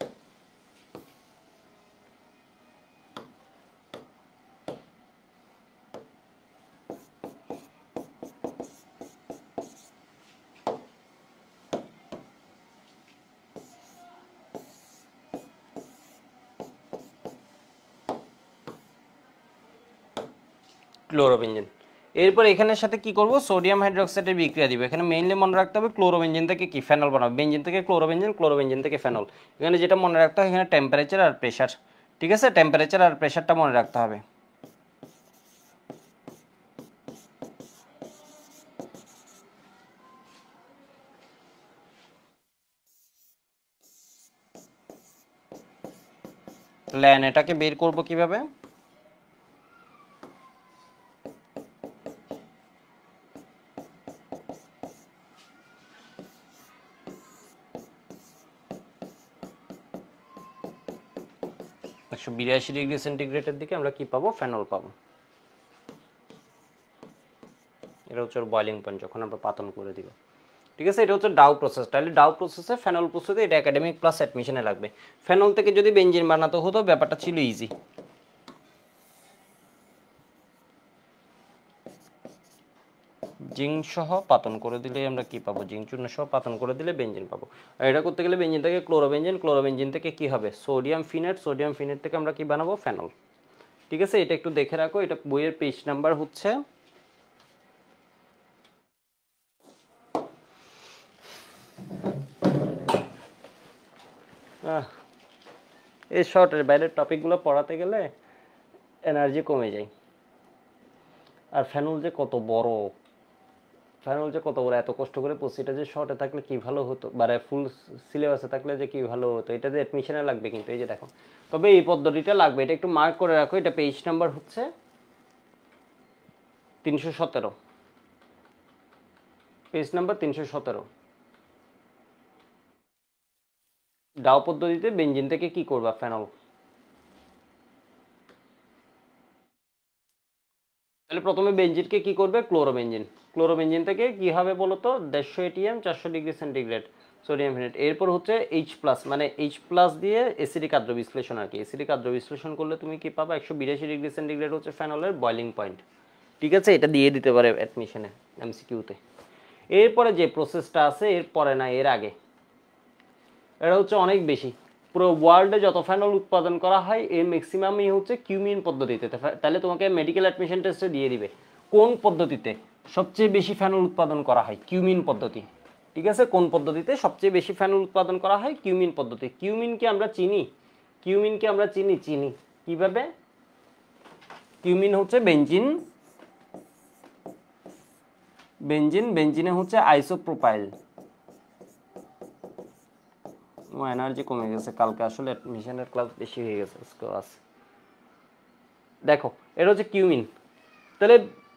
ক্লোরোবেঞ্জিন, এরপর এখানের সাথে কি করব, সোডিয়াম হাইড্রোক্সাইডের বিক্রিয়া দিব। এখানে মেইনলি মনে রাখতে হবে ক্লোরোবেঞ্জিন থেকে কি ফেনল বানাবো, বেঞ্জিন থেকে ক্লোরোবেঞ্জিন, ক্লোরোবেঞ্জিন থেকে ফেনল। এখানে যেটা মনে রাখতে হবে এখানে টেম্পারেচার আর প্রেশার, ঠিক আছে? টেম্পারেচার আর প্রেশারটা মনে রাখতে হবে। ল্যান এটাকে বের করব কিভাবে, $182°C দিকে আমরা কি পাবো, ফেনল পাবো। এটা হচ্ছে বয়লিং পয়েন্ট যখন আমরা পাতন করে দিব। ঠিক আছে, এটা হচ্ছে ডাউ প্রসেস। তাহলে ডাউ প্রসেসে ফেনল প্রস্তুতি, এটা একাডেমিক প্লাস অ্যাডমিশনে লাগবে। ফেনল থেকে যদি বেঞ্জিন বানাতে হতো ব্যাপারটা ছিল ইজি। জিঙ্ক সহ পাতন করে দিলে আমরা কি পাবো, জিঙ্ক চূর্ণ সহ পাতন করে দিলে বেঞ্জিন পাবো। আর এটা করতে গেলে বেঞ্জিন থেকে ক্লোরোবেঞ্জিন, ক্লোরোবেঞ্জিন থেকে কি হবে, সোডিয়াম ফিনেট, সোডিয়াম ফিনেট থেকে আমরা কি বানাবো, ফেনল। ঠিক আছে, এটা একটু দেখে রাখো, এটা বইয়ের পেজ নাম্বার হচ্ছে এই শর্টের বাইরের টপিকগুলো পড়াতে গেলে এনার্জি কমে যায়। আর ফেনল যে কত বড়, ফেনল যে কত বড়, এত কষ্ট করে পড়ছি, যে শর্টে থাকলে কি ভালো হতো, মানে ফুল সিলেবাসে থাকলে যে কি ভালো হতো, এটা যে অ্যাডমিশনে লাগবে কিন্তু, এই যে দেখো। তবে এই পদ্ধতিটা লাগবে, এটা একটু মার্ক করে রাখো, এটা পেজ নাম্বার হচ্ছে 317। Page number 317। ডাও পদ্ধতিতে বেঞ্জিন থেকে কি করবা? ফেনল। তাহলে প্রথমে বেঞ্জিনকে কি করবে? ক্লোরোবেঞ্জিন। ক্লোরোবেঞ্জিন থেকে কি হবে বলো তো? 150 এটিএম 400 ডিগ্রি সেন্টিগ্রেড সোডিয়াম ফেনেট। এরপর হচ্ছে H প্লাস, মানে H প্লাস দিয়ে অ্যাসিডিক আদ্র বিশ্লেষণ আর কি। অ্যাসিডিক আদ্র বিশ্লেষণ করলে তুমি কি পাবা? 182 ডিগ্রি সেন্টিগ্রেড হচ্ছে ফেনলের বয়লিং পয়েন্ট। ঠিক আছে, এটা দিয়ে দিতে পারে অ্যাডমিশনে এমসিকিউতে। এরপরে যে প্রসেসটা আছে, এরপরে না এর আগে, এটা হচ্ছে অনেক বেশি। পুরো ওয়ার্ল্ডে যত ফেনল উৎপাদন করা হয় এর ম্যাক্সিমামই হচ্ছে কিউমিন পদ্ধতিতে। তাহলে তোমাকে মেডিকেল অ্যাডমিশন টেস্টে দিয়ে দিবে কোন পদ্ধতিতে সবচেয়ে বেশি ফেনল উৎপাদন করা হয়? কিউমিন পদ্ধতি। ঠিক আছে, কোন পদ্ধতিতে সবচেয়ে বেশি ফেনল উৎপাদন করা হয়? কিউমিন পদ্ধতি। কিউমিনকে আমরা চিনি, কিউমিনকে আমরা চিনি। কিভাবে? কিউমিন হচ্ছে বেঞ্জিন, বেঞ্জিনে হচ্ছে আইসোপ্রোপাইল। ও এনার্জি কমে গেছে, কালকে আসলে অ্যাডমিশনের ক্লাস বেশি হয়ে গেছে ক্লাস। দেখো এটা হচ্ছে কিউমিন। তাহলে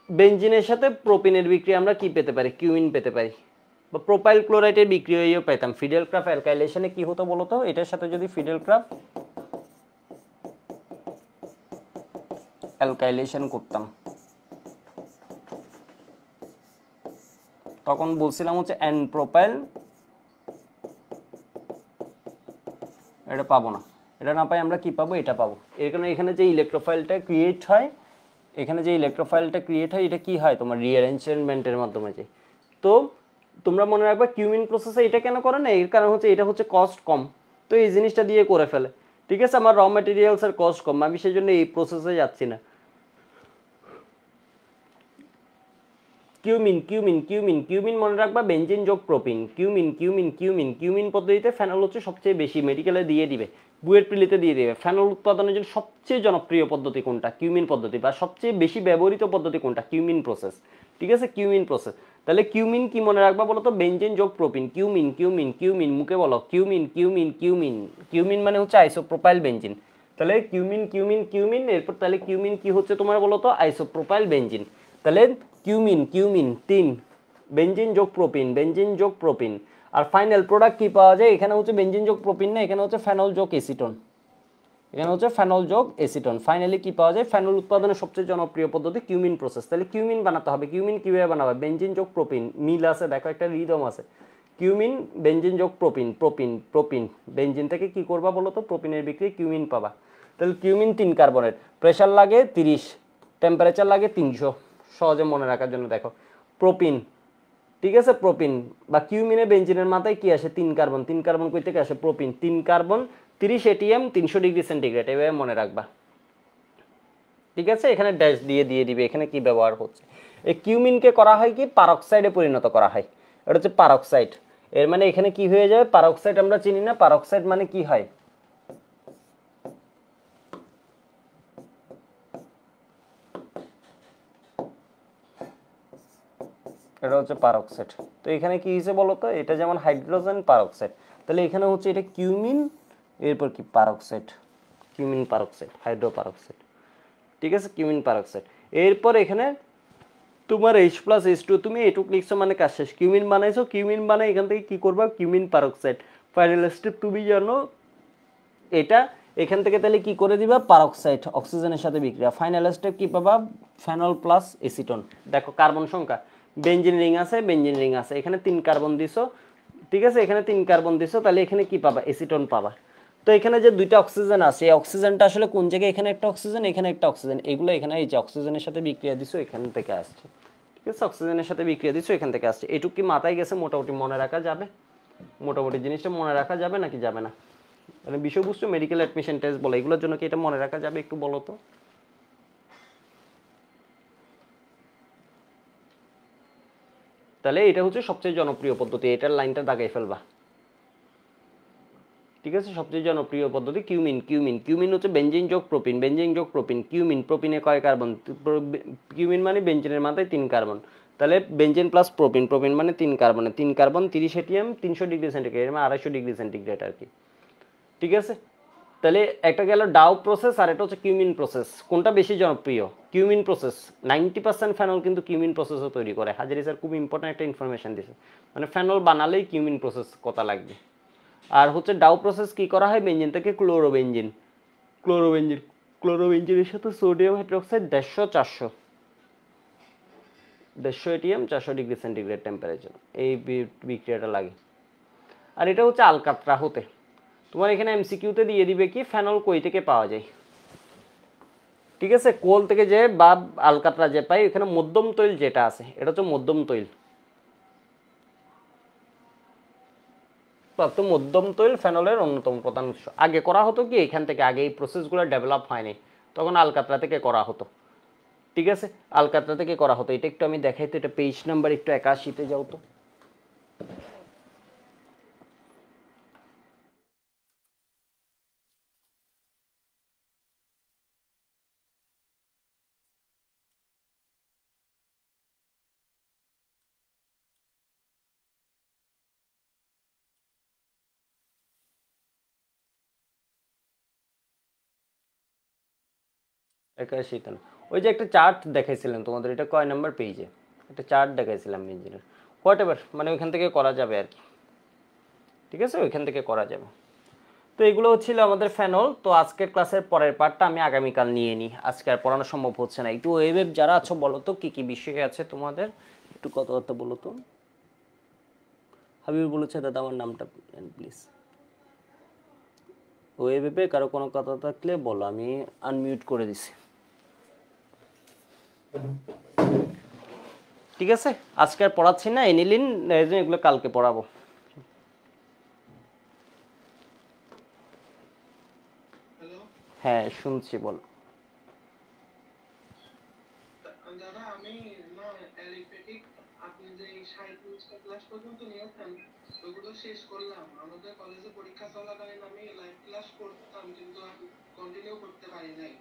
বেঞ্জিনের সাথে প্রোপিনের বিক্রিয়া আমরা কি পেতে পারি? কিউমিন পেতে পারি। বা প্রোপাইল ক্লোরাইডের বিক্রিয়াও পেতাম। ফিডেলক্রাফ অ্যালকাইলেশনে কি হতো বলতো? এটার সাথে যদি ফিডেলক্রাফ অ্যালকাইলেশন করতাম, তখন বলছিলাম হচ্ছে এন প্রোপাইল, এটা পাবো না। এটা না পাই আমরা কি পাবো? এটা পাবো। এর কারণে এখানে যে ইলেকট্রোফাইলটা ক্রিয়েট হয়, এটা কি হয়? তোমার রিঅ্যারেঞ্জমেন্টের মাধ্যমে যায়। তো তোমরা মনে রাখবে কিউমিন প্রসেসে এটা কেন করে না? এর কারণ হচ্ছে এটা হচ্ছে কস্ট কম, তো এই জিনিসটা দিয়ে করে ফেলে। ঠিক আছে, আমার র ম্যাটেরিয়ালসের কস্ট কম, আমি সেই জন্য এই প্রসেসে যাচ্ছি না। কিউমিন মনে রাখবা বেঞ্জিন যোগ প্রোপিন। কিউমিন পদ্ধতিতে ফেনল হচ্ছে সবচেয়ে বেশি, মেডিকেলে দিয়ে দিবে, বুয়েট প্রিলিতে দিয়ে দিবে। ফেনল উৎপাদনের জন্য সবচেয়ে জনপ্রিয় পদ্ধতি কোনটা? কিউমিন পদ্ধতি। বা সবচেয়ে বেশি ব্যবহৃত পদ্ধতি কোনটা? Cumin process. ঠিক আছে, কিউমিন প্রসেস। তাহলে কিউমিন কি মনে রাখবা বলো তো? বেঞ্জিন যোগ প্রোপিন। কিউমিন মুখে বলো, কিউমিন মানে হচ্ছে আইসোপ্রোপাইল বেঞ্জিন। তাহলে কিউমিন এরপর তাহলে কিউমিন কি হচ্ছে তোমার বলো তো? Isopropyl benzene. তাহলে কিউমিন 3, বেঞ্জিন যোগ প্রোপিন। আর ফাইনাল প্রোডাক্ট কি পাওয়া যায়? এখানে হচ্ছে বেঞ্জিন যোগ প্রোপিন না, এখানে হচ্ছে ফেনল যোগ এসিটন। ফাইনালি কি পাওয়া যায়? ফেনল উৎপাদনের সবচেয়ে জনপ্রিয় পদ্ধতি কিউমিন প্রসেস। তাহলে কিউমিন বানাতে হবে। কিউমিন কিভাবে বানাবে? বেঞ্জিন যোগ প্রোপিন, মিল আছে দেখো, একটা রিদম আছে। কিউমিন বেঞ্জিন যোগ প্রোপিন বেঞ্জিন থেকে কি করবা বলো তো? প্রোপিনের বিক্রিয়া কিউমিন পাবা। তাহলে কিউমিন 3 কার্বনের, প্রেসার লাগে 30, টেম্পারেচার লাগে 300। সহজে মনে রাখার জন্য দেখো প্রোপিন। ঠিক আছে, প্রোপিন বা কিউমিনে বেঞ্জিনের মাথায় কি আসে? 3 কার্বন কই থেকে আসে? Propene. 3 carbon 30 ATM 300 degree centigrade, এভাবে মনে রাখবা। ঠিক আছে, এখানে ড্যাশ দিয়ে দিবে এখানে কি ব্যবহার হচ্ছে। এই কিউমিনকে করা হয় কি? পারক্সাইডে পরিণত করা হয়। এটা হচ্ছে পারক্সাইড। এর মানে এখানে কি হয়ে যাবে? পারক্সাইড আমরা চিনি না, পারক্সাইড মানে কি হয়? এটা হচ্ছে পারক্সাইড। তো এখানে কি হয়েছে বলো তো? এটা যেমন হাইড্রোজেন পারক্সাইড, তাহলে এখানে হচ্ছে এটা কিউমিন, এরপর কি? পারক্সাইড, হাইড্রোপারক্সাইড। ঠিক আছে, কিউমিন পারক্সাইড। এরপর এখানে তোমার H+H2, তুমি এটুক লিখছো মানে কাজ শেষ। কিউমিন বানাইছো, কিউমিন বানাই এখান থেকে কি করবা? Cumin peroxide. ফাইনাল স্টেপ তুমি জানো এটা। এখান থেকে তাহলে কি করে দিবা? পারক্সাইড অক্সিজেনের সাথে বিক্রিয়া। ফাইনাল স্টেপ কি পাবা? Phenol plus acetone. দেখো কার্বন সংখ্যা, বেঞ্জিন রিং আছে, এখানে 3 কার্বন দিছো। ঠিক আছে, এখানে 3 কার্বন দিছো, তাহলে এখানে কি পাবা? এসিটন পাবা। তো এখানে যে দুইটা অক্সিজেন আছে, এই অক্সিজেনটা আসলে কোন জায়গায়? এখানে একটা অক্সিজেন, এখানে একটা অক্সিজেন, এগুলো এখানে এই যে অক্সিজেনের সাথে বিক্রিয়া দিছো, এখান থেকে আসছে। ঠিক আছে, অক্সিজেনের সাথে বিক্রিয়া দিছো, এখান থেকে আসছে। এটুক কি মাথায় গেছে? মোটামুটি মনে রাখা যাবে? মোটামুটি জিনিসটা মনে রাখা যাবে নাকি যাবে না? মানে বিষয়বস্তু মেডিকেল অ্যাডমিশন টেস্ট বলে, এগুলোর জন্য কি এটা মনে রাখা যাবে? একটু বলো তো। তাহলে এটা হচ্ছে সবচেয়ে জনপ্রিয় পদ্ধতি, এটার লাইনটা দাগাই ফেলবা। ঠিক আছে, সবচেয়ে জনপ্রিয় পদ্ধতি কিউমিন হচ্ছে বেঞ্জিন যোগ প্রোপিন। প্রোপিনে কয় কার্বন? কিউমিন মানে বেঞ্জিনের মাথায় 3 কার্বন, তাহলে বেঞ্জিন প্লাস প্রোপিন মানে 3 কার্বনে 3 কার্বন 30 এটিএম 300 ডিগ্রি সেন্টিগ্রেড, মানে 250 ডিগ্রি সেন্টিগ্রেড আর কি। ঠিক আছে, তাহলে একটা গেল ডাউ প্রসেস আর এটা হচ্ছে কিউমিন প্রসেস। কোনটা বেশি জনপ্রিয়? Cumin process. 90% ফেনল কিন্তু কিউমিন প্রসেসও তৈরি করে। হাজারি স্যার খুব ইম্পর্টেন্ট একটা ইনফরমেশন দিয়েছে, মানে ফেনল বানালেই কিউমিন প্রসেস কথা লাগবে। আর হচ্ছে ডাউ প্রসেস কি করা হয়, বেঞ্জিন থেকে ক্লোরোবেঞ্জিন, ক্লোরোবেঞ্জিন ক্লোরোবেঞ্জিনের সাথে sodium hydroxide 150 ATM 400 degree centigrade temperature এই বিক্রিয়াটা লাগে। আর এটা হচ্ছে আলকাতরা হতে। তোমার এখানে এমসিকিউতে দিয়ে দিবে কি ফেনল কই থেকে পাওয়া যায়, ঠিক আছে, কোল থেকে যে বা আলকাতরা যে পাই, এখানে মধ্যম তৈল যেটা আছে এটা হচ্ছে মধ্যম তৈল। তো মধ্যম তৈল ফেনলের অন্যতম প্রধান উৎস। আগে করা হতো কি এখান থেকে, আগে এই প্রসেসগুলো ডেভেলপ হয়নি, তখন আলকাতরা থেকে করা হতো, ঠিক আছে, আলকাতরা থেকে করা হতো। এটা একটু আমি দেখাই তো, এটা পেজ নাম্বার একটু 81-তে যাও তো। একাশিতে না, ওই যে একটা চার্ট দেখাইছিলাম তোমাদের, এটা কয় নাম্বার পেজে একটা চার্ট দেখাইছিলাম ইঞ্জিনের, হোয়াট এভার, মানে ওইখান থেকে করা যাবে আর কি, ঠিক আছে, ওইখান থেকে করা যাবে। তো এগুলো হচ্ছিল আমাদের ফেনল। তো আজকের ক্লাসের পরের পার্টটা আমি আগামীকাল নিয়ে নিই, আজকে আর পড়ানো সম্ভব হচ্ছে না। একটু ওয়েব যারা আছো বলো তো কি কি বিষয় আছে তোমাদের, একটু কথাবার্তা বলো তো। হাবিব বলেছে দাদা আমার নামটা প্লিজ। ওয়েবে কারো কোনো কথা থাকলে বলো, আমি আনমিউট করে দিছি, ঠিক আছে। আজকে আর পড়াচ্ছি না, এনিলিন এগুলো কালকে পড়াবো। হ্যাঁ শুনছি, বল। দাদা আমি না অ্যারিথমেটিক আপনি যে 37টা ক্লাস পর্যন্ত নিয়েছেন ওগুলো শেষ করলাম। আমাদের কলেজে পরীক্ষা চলাকালীন আমি লাইভ ক্লাস করতাম কিন্তু কন্টিনিউ করতে পারি নাই।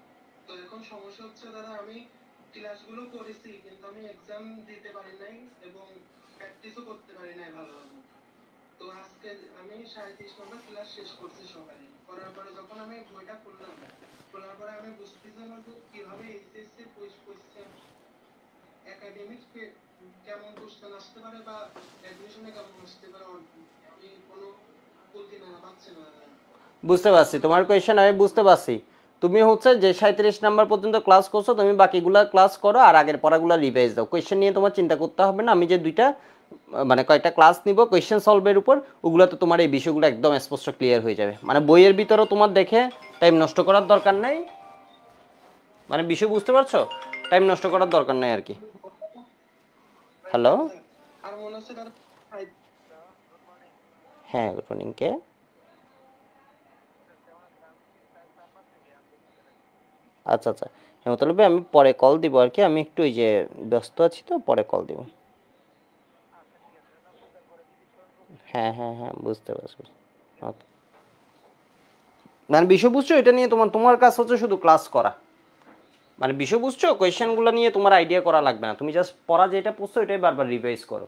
তো এখন সমস্যা হচ্ছে দাদা, আমি ক্লাসগুলো করেছি কিন্তু আমি এক্সাম দিতে পারি নাই এবং প্র্যাকটিসও করতে পারি নাই ভালোভাবে। তো আজকে আমি 37 নম্বর ক্লাস শেষ করছি সকালে, করার পরে যখন আমি বইটা খুললাম, খোলার পরে আমি বুঝতেছি না যে কিভাবে এইচএসসি কোয়েশ্চেন একাডেমিক কেমন কোশ্চেন আসতে পারে বা অ্যাডমিশনে কেমন আসতে পারে, আমি কোনো কল্পনা পাচ্ছি না। বুঝতে পারছি তোমার কোয়েশ্চেন, আমি বুঝতে পারছি। তুমি হচ্ছে যে 37 নাম্বার পর্যন্ত ক্লাস করছো, তুমি বাকিগুলা ক্লাস করো আর আগের পড়াগুলো রিভাইজ দাও। কোয়েশ্চেন নিয়ে তোমার চিন্তা করতে হবে না, আমি যে দুইটা মানে কয়টা ক্লাস নিব কোয়েশ্চেন সলভের উপর, ওগুলোতে তোমার এই বিষয়গুলো একদম স্পষ্ট ক্লিয়ার হয়ে যাবে। মানে বইয়ের ভিতরেও তোমার দেখে টাইম নষ্ট করার দরকার নাই, মানে বিষয় বুঝতে পারছো, টাইম নষ্ট করার দরকার নাই আর কি। হ্যালো, আর মনে হচ্ছে তার হ্যাঁ গুড মর্নিং, কে? আচ্ছা আচ্ছা, হ্যাঁ তাহলে আমি পরে কল দিব আর কি, আমি একটু ওই যে ব্যস্ত আছি তো, পরে কল দিব। হ্যাঁ হ্যাঁ হ্যাঁ বুঝতে পারছি, ওকে। মানে বিষয় বুঝছো, এটা নিয়ে তোমার তোমার কাজ হচ্ছে শুধু ক্লাস করা, মানে বিষয় বুঝছো, কোয়েশ্চেনগুলো নিয়ে তোমার আইডিয়া করা লাগবে না, তুমি জাস্ট পড়া যেটা পড়ছো এটাই বারবার রিভাইজ করো,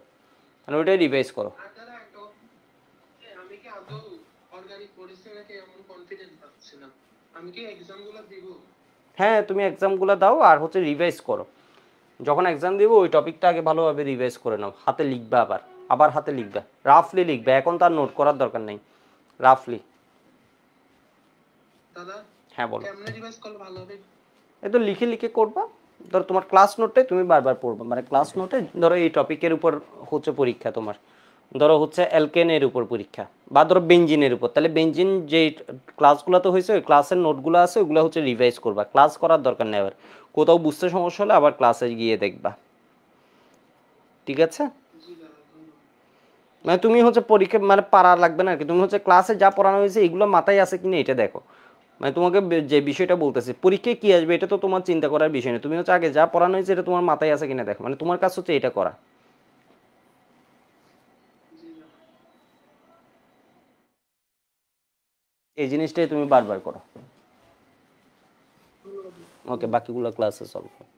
মানে ওইটাই রিভাইজ করো। আর দাদা একটা আমি কি আদৌ অর্গানিক পড়েছি নাকি এমন কনফিডেন্ট পাচ্ছি না, আমি কি এক্সামগুলো দিব? হ্যাঁ তুমি এক্সামগুলো দাও আর হচ্ছে রিভাইজ করো, যখন এক্সাম দিব ওই টপিকটা আগে ভালোভাবে রিভাইজ করে নাও, হাতে লিখবে, আবার আবার হাতে লিখবে, রাফলি লিখবে, এখন তার নোট করার দরকার নেই, রাফলি। দাদা হ্যাঁ বলো। কেমনে রিভাইজ করলে ভালো হবে? এই তো লিখে লিখে করবা, ধরো তোমার ক্লাস নোটে তুমি বারবার পড়বা, মানে ক্লাস নোটে ধরো এই টপিকের উপর হচ্ছে পরীক্ষা তোমার, ধরো হচ্ছে অ্যালকেনের উপর পরীক্ষা বা ধরো বেঞ্জিনের উপর, তাহলে বেঞ্জিন যে ক্লাসগুলো তো হয়েছে ওই ক্লাসের নোটগুলো আছে ওগুলো হচ্ছে রিভাইজ করবা, ক্লাস করার দরকার নেই, আবার কোথাও বুঝতে সমস্যা হলে আবার ক্লাসে গিয়ে দেখবা, ঠিক আছে। জি দাদা ধন্যবাদ। মানে তুমি হচ্ছে পরীক্ষা মানে পারা লাগবে না আর কি, তুমি হচ্ছে ক্লাসে যা পড়ানো হয়েছে এগুলো মাথায় আছে কিনা এটা দেখো, মানে তোমাকে যে বিষয়টা বলতেছি পরীক্ষায় কি আসবে এটা তো তোমার চিন্তা করার বিষয় নেই, তুমি হচ্ছে আগে যা পড়ানো হয়েছে এটা তোমার মাথায় আছে কিনা দেখো, মানে তোমার কাজ হচ্ছে এটা করা, জি দাদা এই জিনিসটাই তুমি বারবার করো। ধন্যবাদ। ওকে, বাকিগুলো ক্লাসে সলভ করো।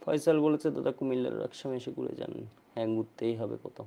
ফয়সাল বলেছে দাদা কুমিল্লার একসময় এসে ঘুরে যান। হ্যাঁ, ঘুরতেই হবে কোথাও।